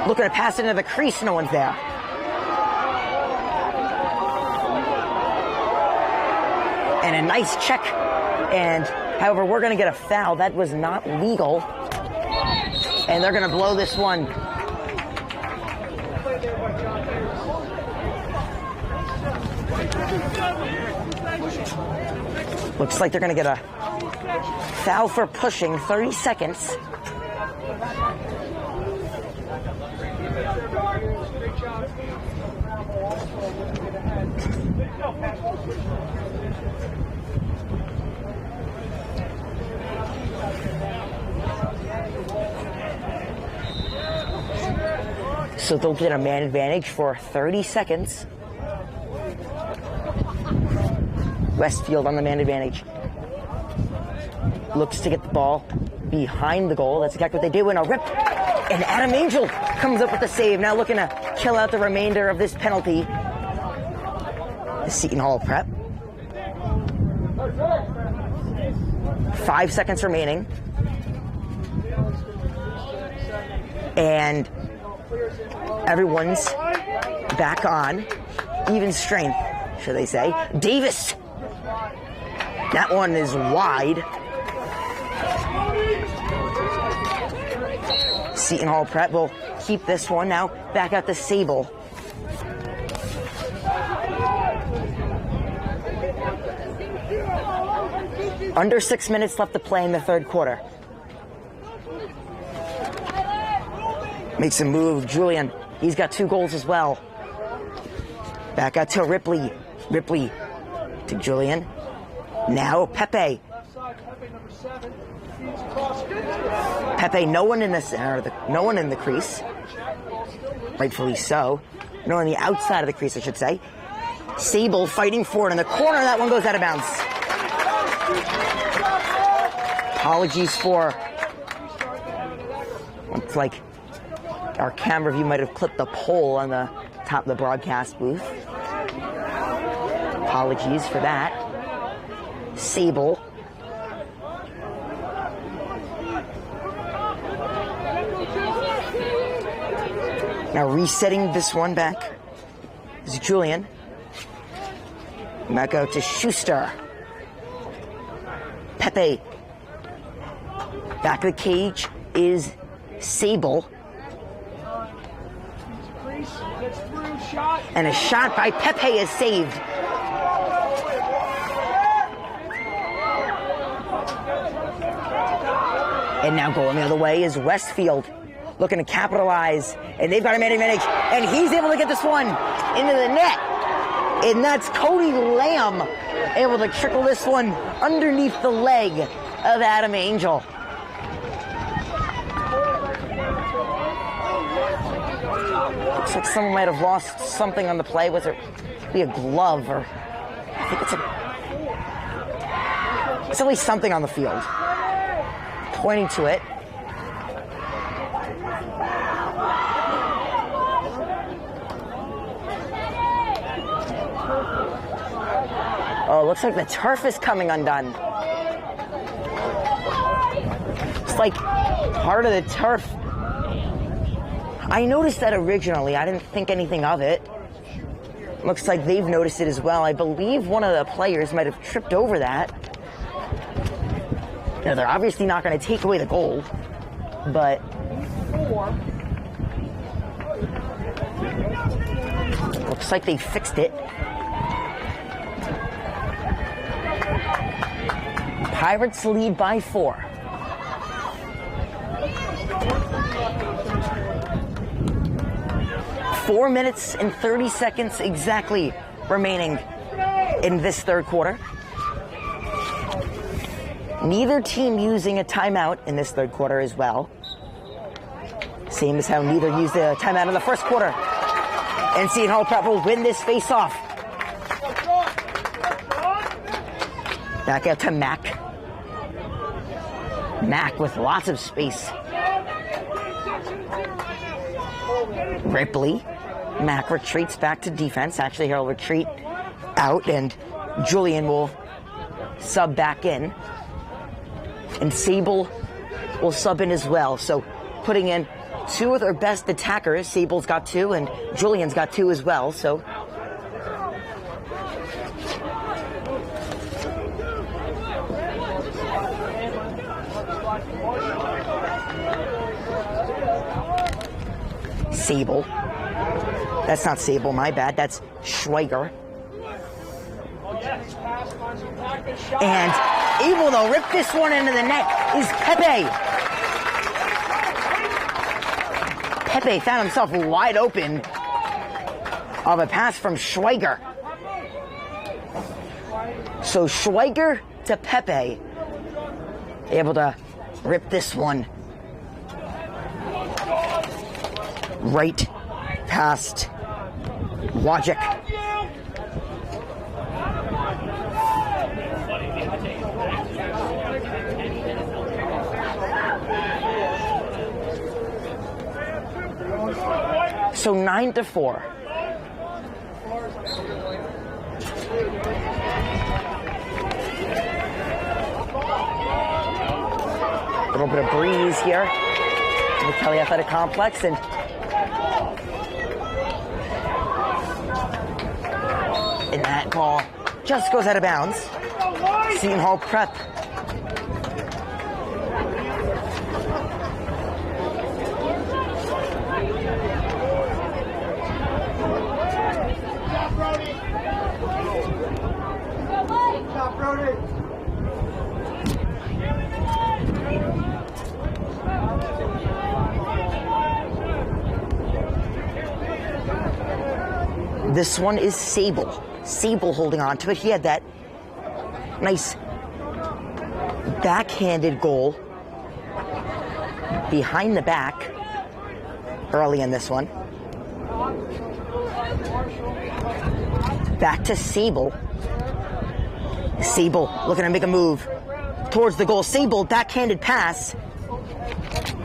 Looking to pass it into the crease, no one's there. And a nice check. And however, we're going to get a foul. That was not legal. And they're going to blow this one. Looks like they're going to get a foul for pushing. 30 seconds. So they'll get a man advantage for 30 seconds. Westfield on the man advantage. Looks to get the ball behind the goal. That's exactly what they did when a rip. And Adam Angel comes up with the save. Now looking to kill out the remainder of this penalty. The Seton Hall prep. 5 seconds remaining. And everyone's back on even strength, should they say. Davis. That one is wide. Seton Hall prep will keep this one. Now back out to Sable. Under 6 minutes left to play in the third quarter. Makes a move, Julian. He's got 2 goals as well. Back out to Ripley. Ripley to Julian. Now Pepe. Pepe, no one in the center, no one in the crease. Rightfully so. No one on the outside of the crease, I should say. Sable fighting for it in the corner. That one goes out of bounds. Apologies for. Looks like our camera view might have clipped the pole on the top of the broadcast booth. Apologies for that. Sable. Now resetting this one back is Julian. Back out to Schuster. Pepe. Back of the cage is Sable. And a shot by Pepe is saved. And now going the other way is Westfield, looking to capitalize. And they've got a man advantage. And he's able to get this one into the net. And that's Cody Lamb able to trickle this one underneath the leg of Adam Angel. Looks like someone might have lost something on the play. Was it be a glove or I think it's at least something on the field. Pointing to it. Oh, looks like the turf is coming undone. It's like part of the turf. I noticed that originally. I didn't think anything of it. Looks like they've noticed it as well. I believe one of the players might have tripped over that. Now, they're obviously not going to take away the goal, but looks like they fixed it. Pirates lead by 4. Four minutes and 30 seconds exactly remaining in this third quarter. Neither team using a timeout in this third quarter as well. Same as how neither used a timeout in the first quarter. And Seton Hall Prep will win this face-off. Back out to Mack. Mack with lots of space. Ripley. Mack retreats back to defense. Actually, he'll retreat out and Julian will sub back in. And Sable will sub in as well. So putting in two of their best attackers. Sable's got two and Julian's got two as well. So Sable. That's not Sable, my bad. That's Schweiger. And able to rip this one into the net is Pepe. Pepe found himself wide open of a pass from Schweiger. So Schweiger to Pepe, able to rip this one right past Wojcik. So 9-4. A little bit of breeze here in the Kelly Athletic Complex, and that ball just goes out of bounds. Seton Hall Prep. This one is Sable. Sable holding on to it. He had that nice backhanded goal behind the back early in this one. Back to Sable. Sable looking to make a move towards the goal. Sable, backhanded pass.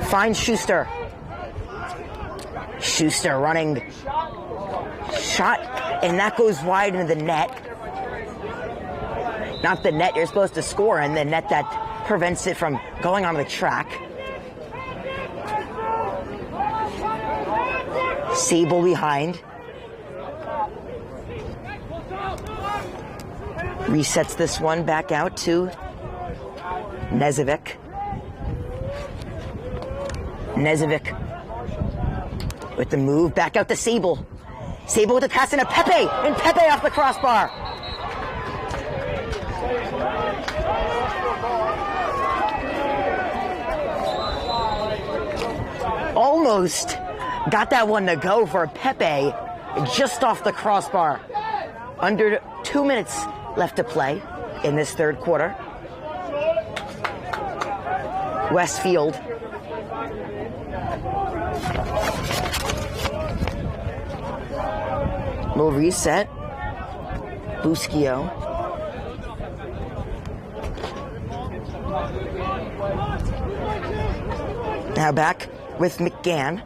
Finds Schuster. Schuster running. Shot, and that goes wide into the net. Not the net you're supposed to score in, the net that prevents it from going on the track. Sable behind. Resets this one back out to Nezovic. Nezovic with the move back out to Sable. Sable with the pass into Pepe, and Pepe off the crossbar. Almost got that one to go for Pepe, just off the crossbar. Under 2 minutes left to play in this third quarter. Westfield. Little reset. Buschio. Now back with McGann,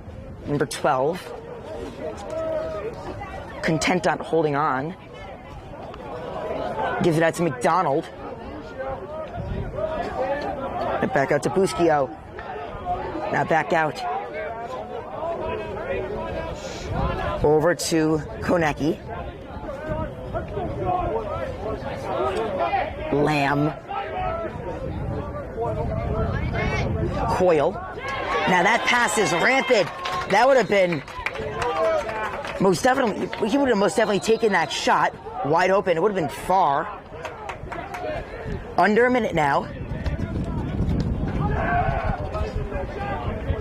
number 12. Content on holding on. Gives it out to McDonald. And back out to Buschio. Now back out. Over to Konecki. Lamb. Coyle. Now that pass is rampant. That would have been most definitely, he would have most definitely taken that shot wide open. It would have been far. Under a minute now.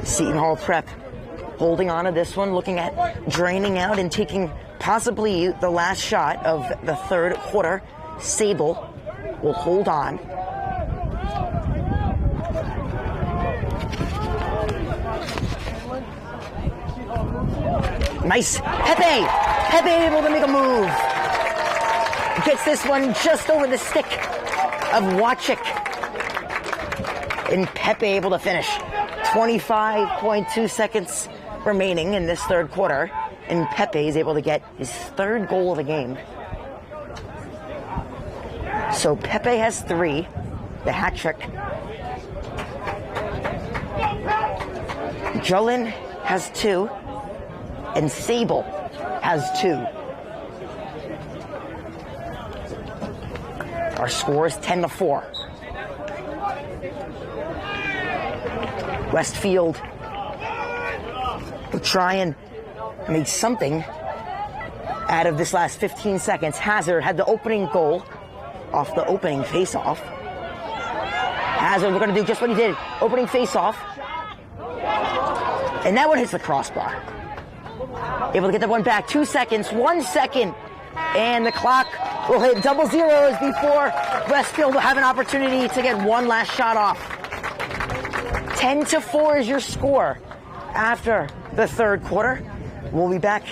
Seton Hall Prep holding on to this one, looking at draining out and taking possibly the last shot of the third quarter. Sable will hold on. Nice. Pepe! Pepe able to make a move. Gets this one just over the stick of Wojcik. And Pepe able to finish. 25.2 seconds remaining in this third quarter, and Pepe is able to get his third goal of the game. So Pepe has 3, the hat trick. Jolin has 2, and Sable has 2. Our score is 10-4. Westfield will try and make something out of this last 15 seconds. Hazard had the opening goal off the opening face-off. Hazard, we're going to do just what he did. Opening face-off. And that one hits the crossbar. Able to get that one back. 2 seconds, 1 second. And the clock will hit double zeros before Westfield will have an opportunity to get one last shot off. 10-4 is your score after the third quarter. We'll be back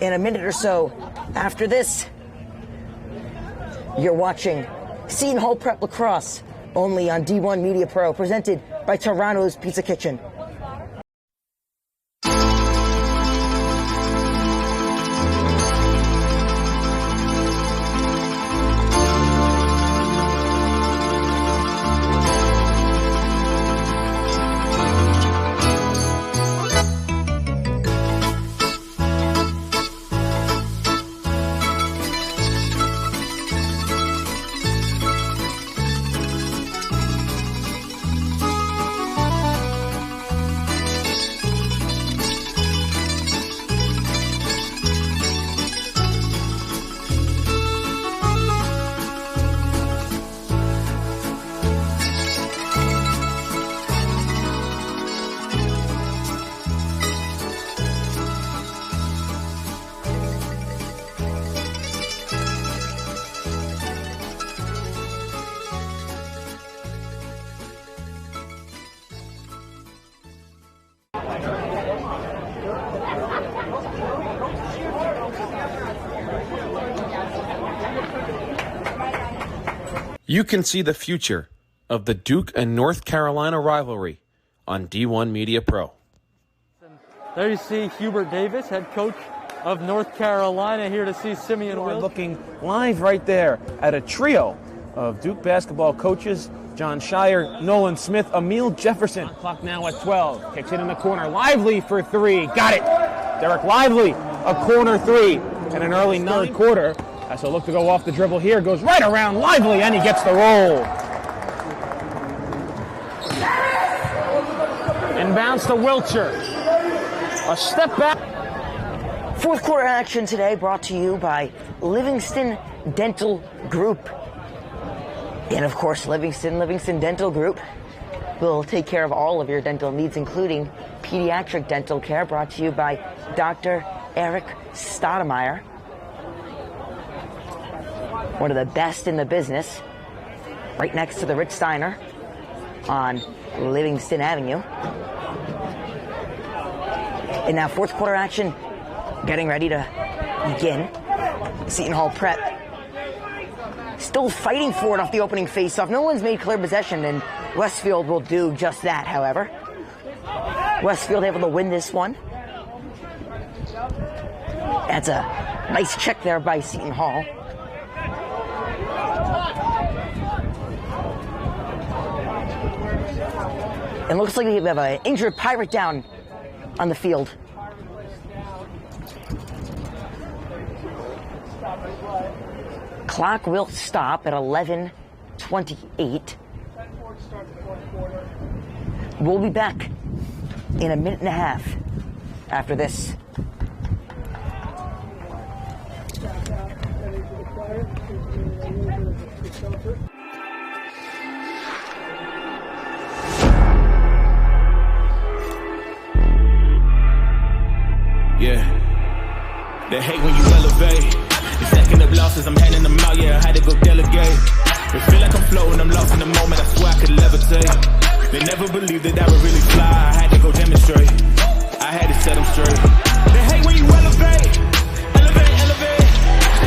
in a minute or so after this. You're watching Seton Hall Prep Lacrosse, only on D1 Media Pro, presented by Toronto's Pizza Kitchen. You can see the future of the Duke and North Carolina rivalry on D1 Media Pro. There you see Hubert Davis, head coach of North Carolina, here to see Simeon Wills. Looking live right there at a trio of Duke basketball coaches: John Shire, Nolan Smith, Emil Jefferson. Clock now at 12. Kicks it in the corner. Lively for 3. Got it. Derek Lively, a corner 3 in an early third quarter. As he'll look to go off the dribble here, goes right around Lively, and he gets the roll. Inbounds to Wiltshire. A step back. Fourth quarter action today brought to you by Livingston Dental Group. And of course, Livingston Dental Group will take care of all of your dental needs, including pediatric dental care, brought to you by Dr. Eric Stoudemire, one of the best in the business, right next to the Rich Steiner on Livingston Avenue. And now fourth quarter action getting ready to begin. Seton Hall Prep still fighting for it off the opening faceoff. No one's made clear possession, and Westfield will do just that, however. Westfield able to win this one. That's a nice check there by Seton Hall. It looks like we have an injured Pirate down on the field. Clock will stop at 11:28. We'll be back in a minute and a half after this. Yeah, they hate when you elevate. The second of losses, I'm handing them out. Yeah, I had to go delegate. It feel like I'm floating, I'm lost in the moment. I swear I could levitate. They never believed that I would really fly. I had to go demonstrate. I had to set them straight. They hate when you elevate, elevate, elevate.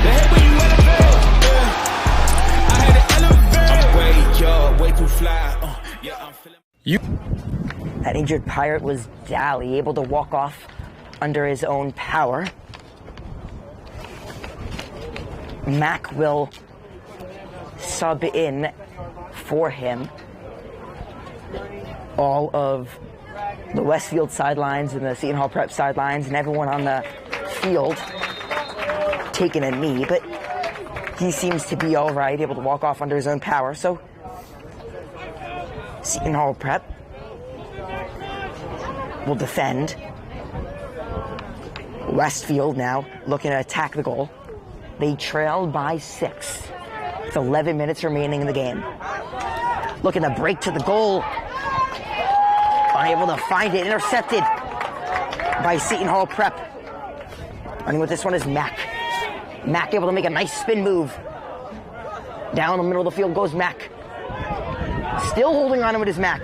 They hate when you elevate. Yeah, I had to elevate. I'm way too fly. Yeah, I'm feeling. That injured Pirate was Daly, able to walk off under his own power. Mack will sub in for him. All of the Westfield sidelines and the Seton Hall Prep sidelines and everyone on the field taking a knee, but he seems to be all right, able to walk off under his own power. So Seton Hall Prep will defend. Westfield now looking to attack the goal. They trailed by 6 with 11 minutes remaining in the game. Looking to break to the goal. Unable to find it. Intercepted by Seton Hall Prep. Running with this one is Mack. Mack able to make a nice spin move. Down the middle of the field goes Mack. Still holding on to it is Mack.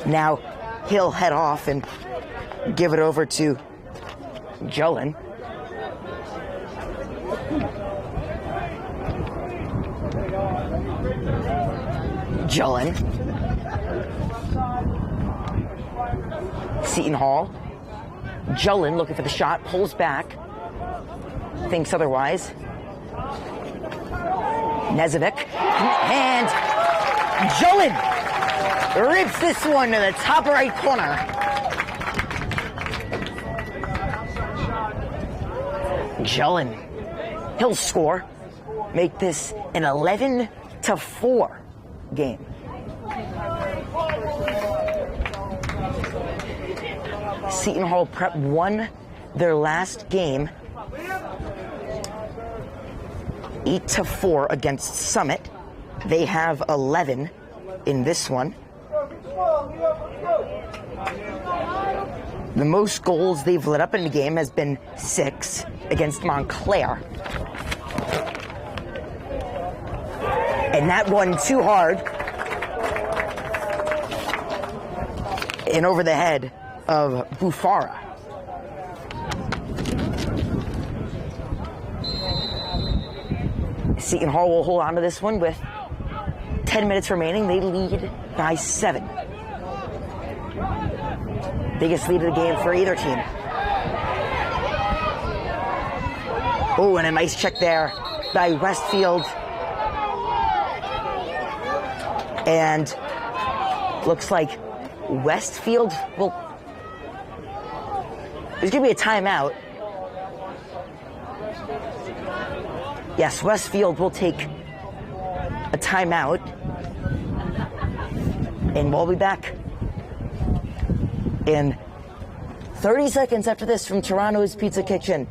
Now he'll head off and give it over to Julin. Julin. Seton Hall. Julin looking for the shot, pulls back. Thinks otherwise. Nezovic. And Julin rips this one to the top right corner. Julin. He'll score. Make this an 11-4 game. Seton Hall Prep won their last game 8-4 against Summit. They have 11 in this one. The most goals they've let up in the game has been 6 against Montclair. And that one too hard and over the head of Bufara. Seton Hall will hold on to this one with 10 minutes remaining. They lead by 7. Biggest lead of the game for either team. Oh, and a nice check there by Westfield. And looks like Westfield will... There's going to be a timeout. Yes, Westfield will take a timeout. And we'll be back in 30 seconds after this from Toronto's Pizza Kitchen.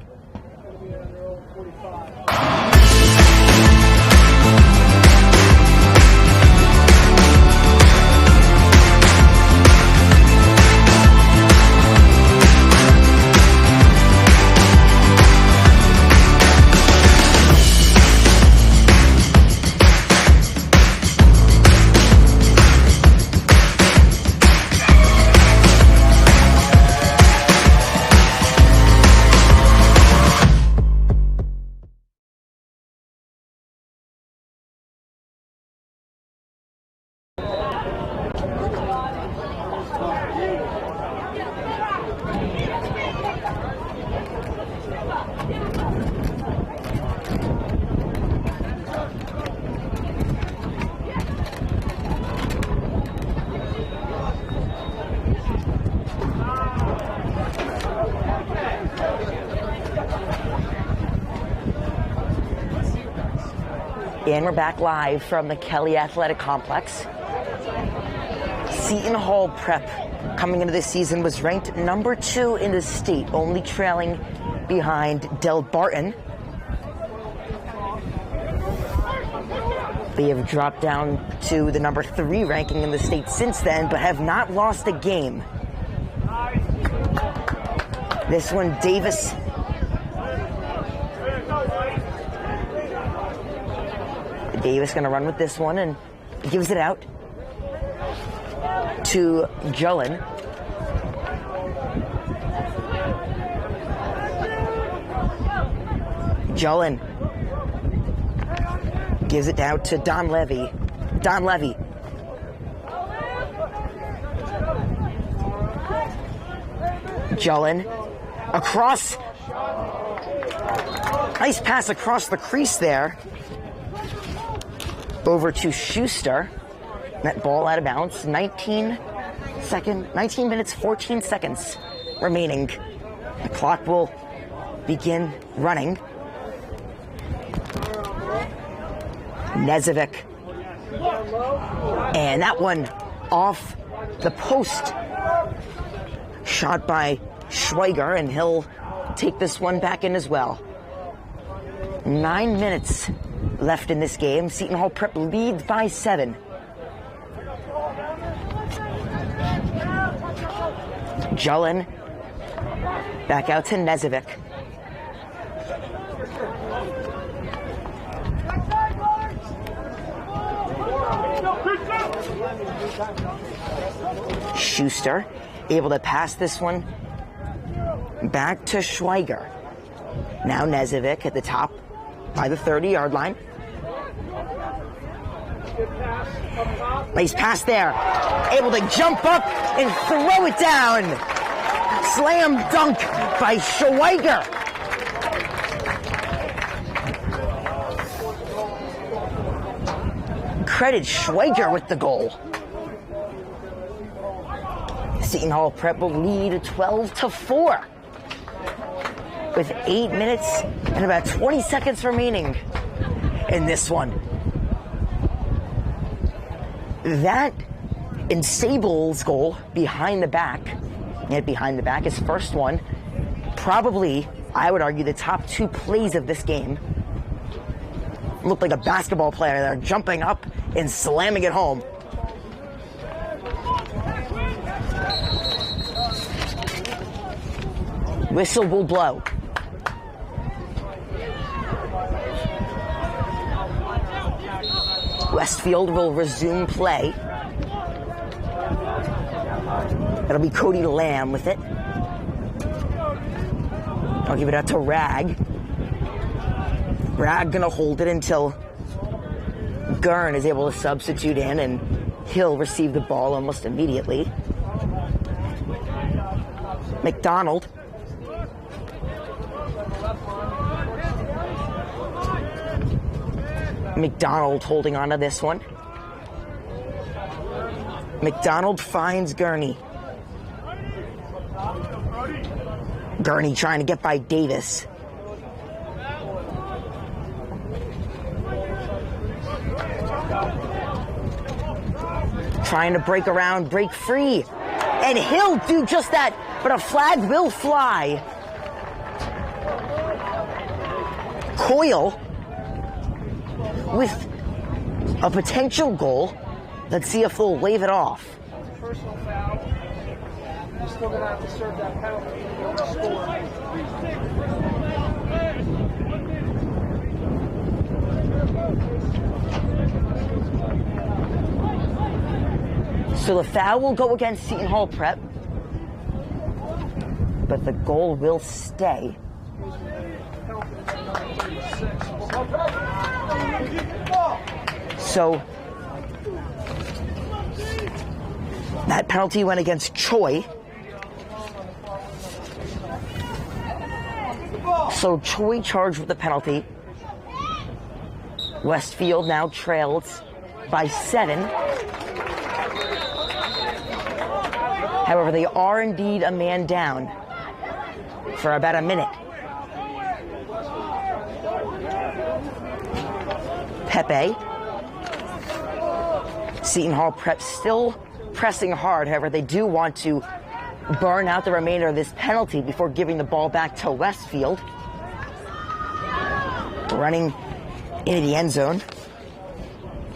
And we're back live from the Kelly Athletic Complex. Seton Hall Prep, coming into this season, was ranked number 2 in the state, only trailing behind Del Barton. They have dropped down to the number 3 ranking in the state since then, but have not lost a game. This one, Davis. Davis going to run with this one and gives it out to Julin. Julin gives it out to Don Levy. Don Levy. Julin Across. Nice pass across the crease there. Over to Schuster. That ball out of bounds. 19 minutes, 14 seconds remaining. The clock will begin running. Nezovic. And that one off the post. Shot by Schweiger, and he'll take this one back in as well. 9 minutes left in this game. Seton Hall Prep leads by 7. Jullen back out to Nezovic. Schuster able to pass this one back to Schweiger. Now Nezovic at the top by the 30-yard line. Nice pass there. Able to jump up and throw it down. Slam dunk by Schweiger. Credit Schweiger with the goal. Seton Hall Prep will lead 12-4 with 8 minutes and about 20 seconds remaining in this one. That in Sable's goal behind the back, his first one, probably, I would argue, the top 2 plays of this game. Looked like a basketball player there, jumping up and slamming it home. Whistle will blow. Westfield will resume play. That'll be Cody Lamb with it. I'll give it out to Rag. Rag gonna hold it until Gurn is able to substitute in, and he'll receive the ball almost immediately. McDonald. McDonald holding on to this one. McDonald finds Gurney. Gurney trying to get by Davis. Trying to break around, break free. And he'll do just that, but a flag will fly. Coyle with a potential goal. Let's see if they'll wave it off. Personal foul. You're still going to have to serve that penalty to score. So the foul will go against Seton Hall Prep, but the goal will stay. So that penalty went against Choi. So Choi charged with the penalty. Westfield now trails by 7. However, they are indeed a man down for about a minute. Pepe. Seton Hall Prep still pressing hard. However, they do want to burn out the remainder of this penalty before giving the ball back to Westfield. Running into the end zone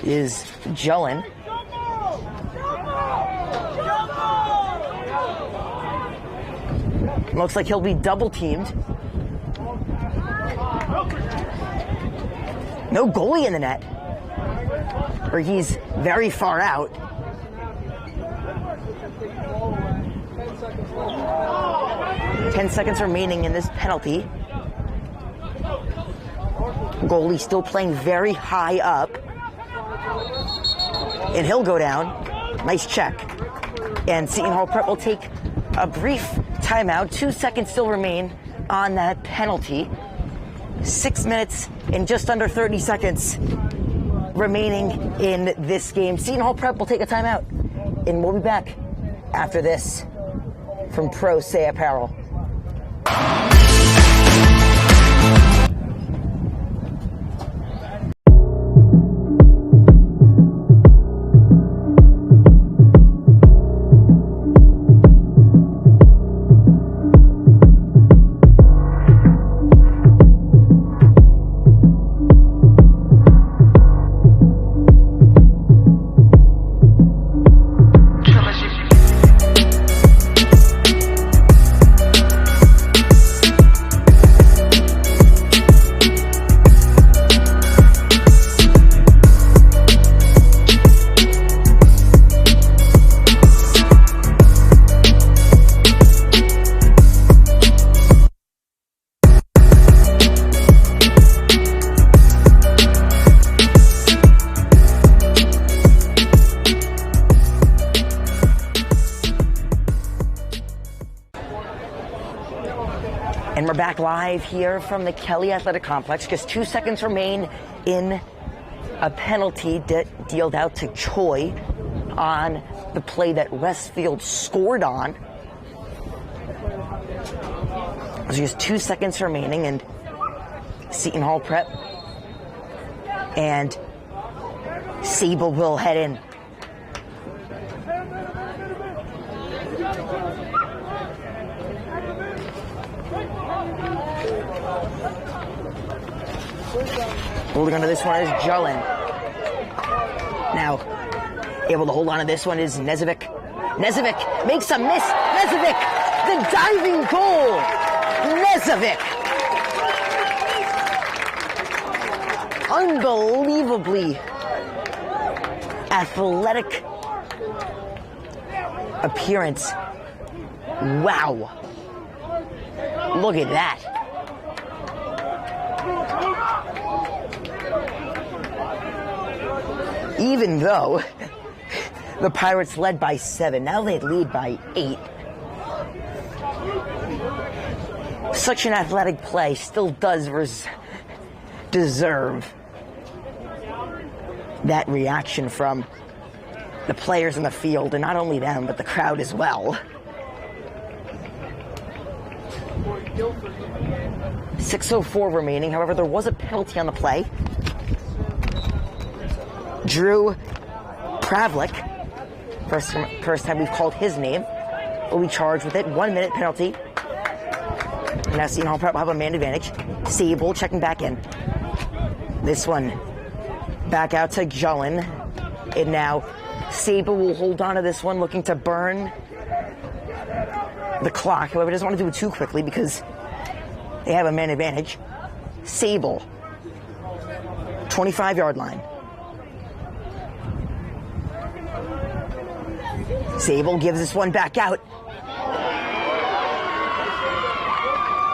is Jullen. Looks like he'll be double teamed. No goalie in the net. Or he's very far out. Ten seconds remaining in this penalty. Goalie still playing very high up. And he'll go down. Nice check. And Seton Hall Prep will take a brief timeout. 2 seconds still remain on that penalty. 6 minutes and just under 30 seconds remaining in this game. Seton Hall Prep will take a timeout, and we'll be back after this from Pro Say Apparel. And we're back live here from the Kelly Athletic Complex. Just 2 seconds remain in a penalty dealt out to Choi on the play that Westfield scored on. There's just 2 seconds remaining, and Seton Hall Prep and Sable will head in. Holding on to this one is Jolin. Now, able to hold on to this one is Nezovic. Nezovic makes a miss. Nezovic, the diving goal. Nezovic. Unbelievably athletic appearance. Wow. Look at that. Even though the Pirates led by 7, now they lead by 8. Such an athletic play still does deserve that reaction from the players in the field, and not only them, but the crowd as well. 6:04 remaining. However, there was a penalty on the play. Drew Pravlik, first time we've called his name, will be charged with it. 1 minute penalty. And now Seton Hall Prep will have a man advantage. Sable checking back in. This one back out to Jolin. And now Sable will hold on to this one, looking to burn the clock. However, doesn't want to do it too quickly because they have a man advantage. Sable, 25-yard line. Sable gives this one back out.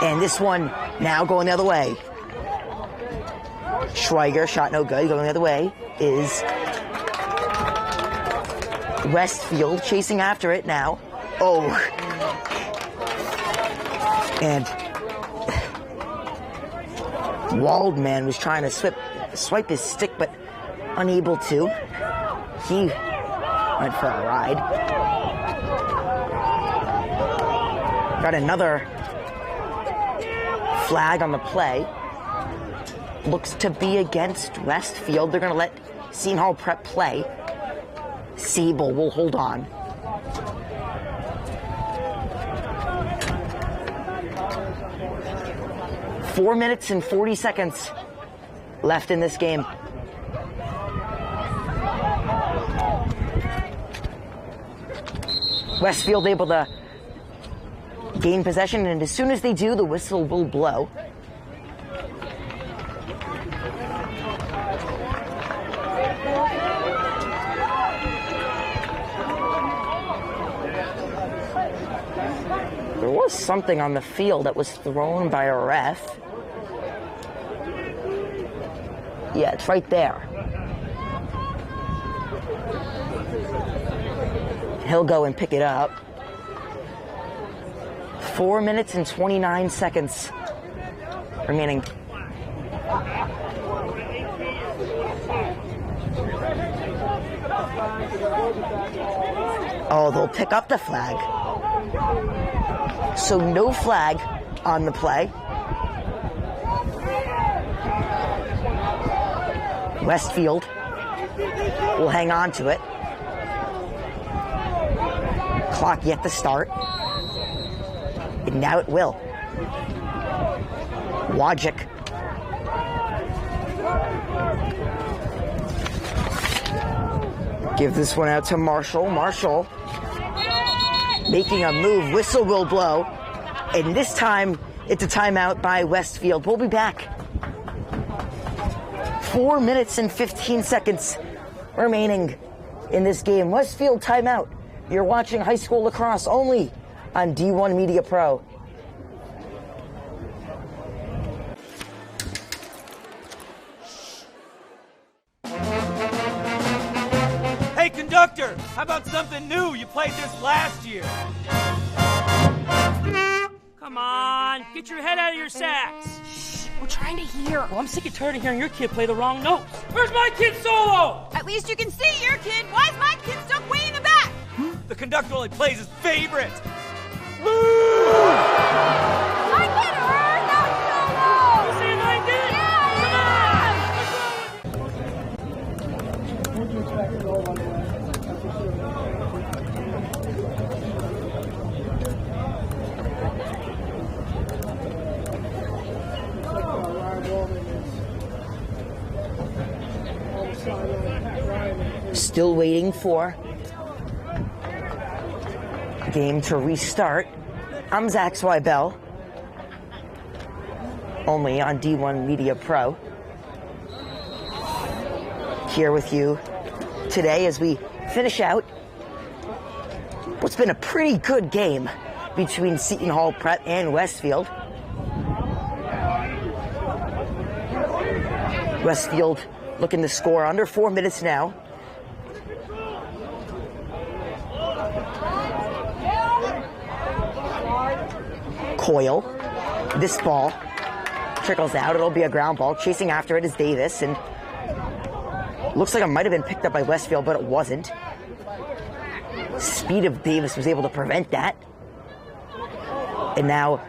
And this one now going the other way. Schweiger, shot no good. Going the other way is Westfield chasing after it now. Oh. And Waldman was trying to swipe his stick, but unable to. He went for a ride. Got another flag on the play. Looks to be against Westfield. They're going to let Seton Hall Prep play. Sable will hold on. Four minutes and 40 seconds left in this game. Westfield able to gain possession, and as soon as they do, the whistle will blow. There was something on the field that was thrown by a ref. Yeah, it's right there. He'll go and pick it up. 4 minutes and 29 seconds remaining. Oh, they'll pick up the flag. So no flag on the play. Westfield will hang on to it. Clock yet to start. And now it will. Wojcik. Give this one out to Marshall. Marshall making a move. Whistle will blow. And this time, it's a timeout by Westfield. We'll be back. 4 minutes and 15 seconds remaining in this game. Westfield timeout. You're watching high school lacrosse only on D1 Media Pro. Hey, conductor, how about something new? You played this last year. Come on, get your head out of your sacks. Shh, we're trying to hear. Well, I'm sick and tired of hearing your kid play the wrong notes. Where's my kid solo? At least you can see your kid. Why is my kid stuck way in the back? The conductor only plays his favorite. I get her, not solo. You see what I did? Still waiting for game to restart. I'm Zach Swibell, only on D1 Media Pro. Here with you today as we finish out what's been a pretty good game between Seton Hall Prep and Westfield. Westfield looking to score under 4 minutes now. Coyle. This ball trickles out. It'll be a ground ball. Chasing after it is Davis, and looks like it might have been picked up by Westfield, but it wasn't. Speed of Davis was able to prevent that. And now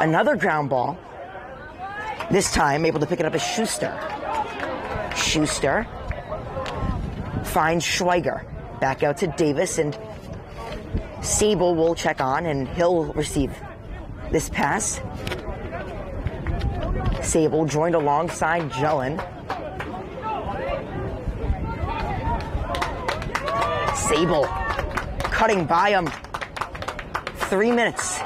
another ground ball. This time able to pick it up is Schuster. Schuster finds Schweiger. Back out to Davis, and Sable will check on, and he'll receive this pass. Sable joined alongside Jellen. Sable cutting by him. 3 minutes.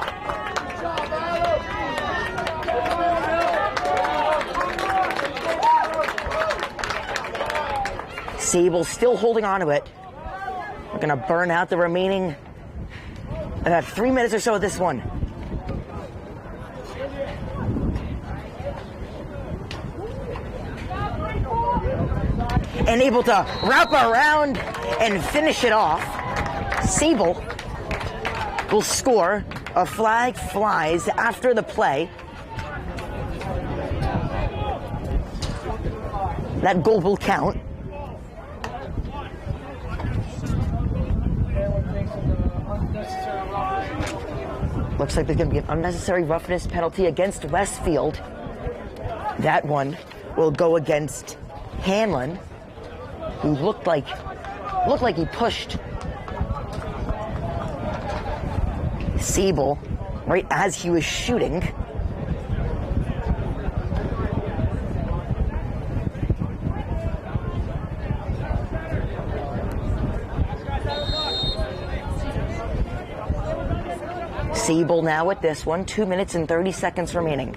Sable still holding on to it. We're gonna burn out the remaining about 3 minutes or so of this one. And able to wrap around and finish it off. Sable will score. A flag flies after the play. That goal will count. Looks like there's going to be an unnecessary roughness penalty against Westfield. That one will go against Hanlon, who looked like he pushed Sable right as he was shooting. Sable now with this one, 2 minutes and 30 seconds remaining.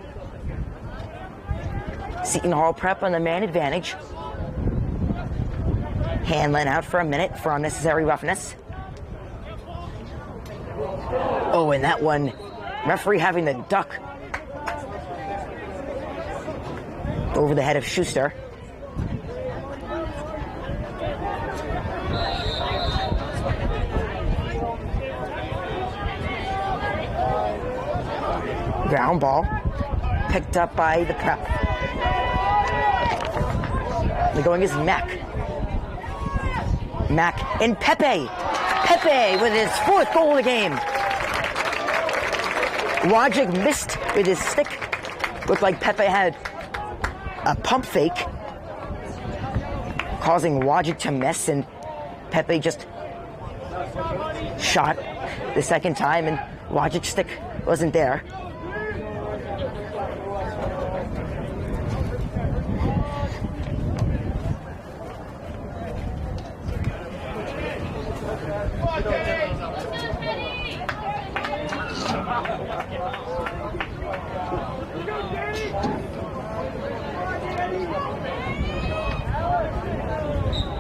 Seton Hall Prep on the man advantage. Hanlon out for a minute for unnecessary roughness. Oh, and that one, referee having the duck over the head of Schuster. Ground ball picked up by the Prep. The going is Mack. Mack and Pepe. Pepe with his 4th goal of the game. Wojcik missed with his stick. Looked like Pepe had a pump fake, causing Wojcik to miss, and Pepe just shot the second time, and Wojcik's stick wasn't there.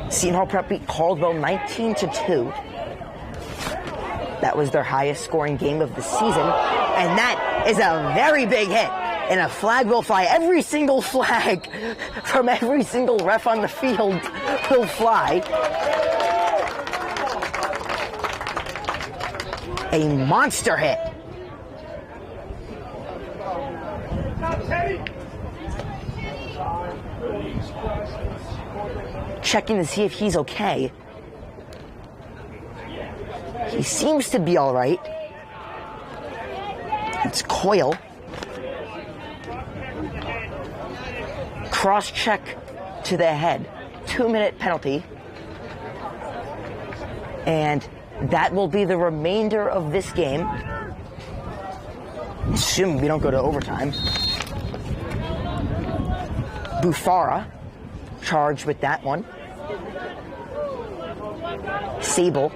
Seton Hall Prep beat Caldwell 19-2. That was their highest scoring game of the season, and that is a very big hit. And a flag will fly. Every single flag from every single ref on the field will fly. A monster hit. Checking to see if he's okay. He seems to be all right. It's Coyle. Cross check to the head. 2-minute penalty. And that will be the remainder of this game. Assume we don't go to overtime. Bufara charged with that one. Sable.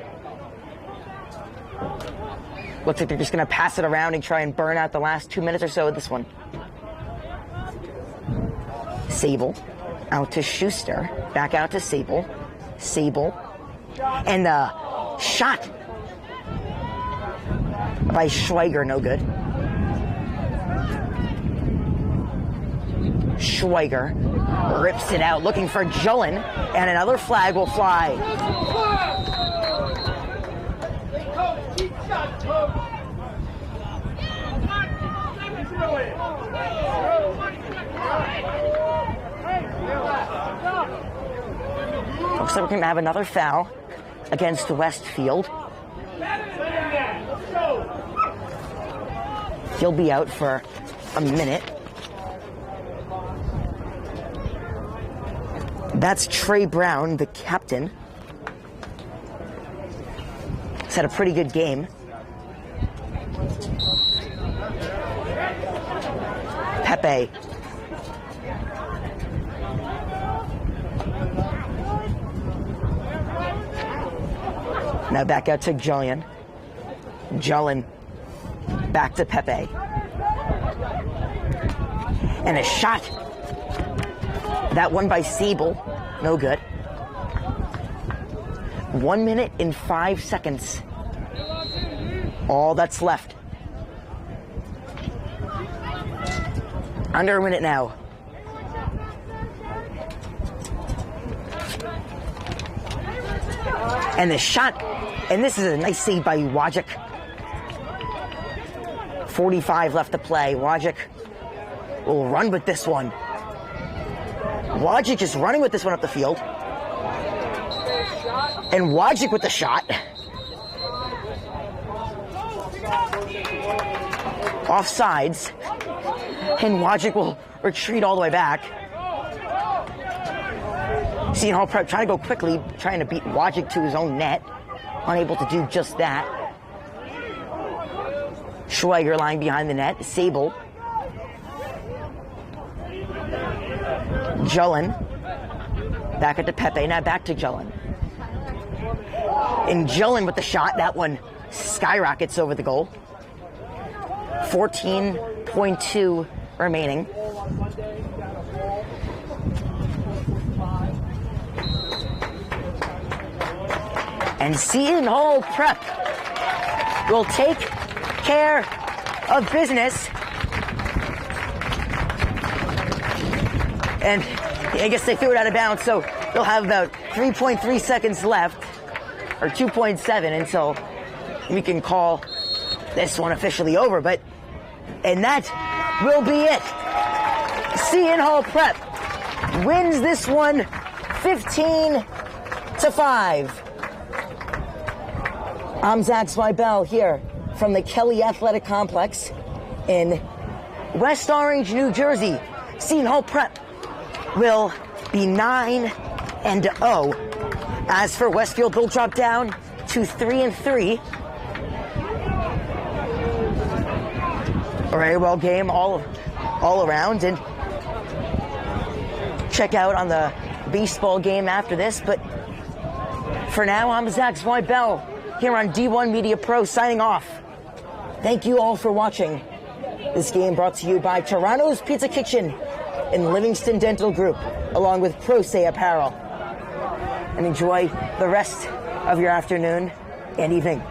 Looks like they're just going to pass it around and try and burn out the last 2 minutes or so of this one. Sable out to Schuster. Back out to Sable. Sable. And the shot by Schweiger, no good. Schweiger rips it out, looking for Jullen, and another flag will fly. Looks like we're going to have another foul against Westfield. He'll be out for a minute. That's Trey Brown, the captain. He's had a pretty good game. Pepe. Now back out to Jullen. Jullen back to Pepe. And a shot. That one by Sable. No good. 1 minute and 5 seconds. All that's left. Under a minute now. And the shot, and this is a nice save by Wojcik. 45 left to play. Wojcik will run with this one. Wojcik just running with this one up the field. And Wojcik with the shot. Offsides. And Wojcik will retreat all the way back. Seton Hall Prep trying to go quickly, trying to beat Wojcik to his own net. Unable to do just that. Schweiger lying behind the net. Sable. Jullen. Back into Pepe. Now back to Jullen. And Jullen with the shot. That one skyrockets over the goal. 14.2 remaining. And Seton Hall Prep will take care of business. And I guess they threw it out of bounds, so they'll have about 3.3 seconds left, or 2.7 until we can call this one officially over. But And that will be it. Seton Hall Prep wins this one 15-5. I'm Zach Zweibel here from the Kelly Athletic Complex in West Orange, New Jersey. Seton Hall Prep will be 9-0. As for Westfield, they'll drop down to 3-3. A very well game all around, and check out on the baseball game after this. But for now, I'm Zach Zweibel here on D1 Media Pro signing off. Thank you all for watching. This game brought to you by Toronto's Pizza Kitchen and Livingston Dental Group, along with Pro Se Apparel. And enjoy the rest of your afternoon and evening.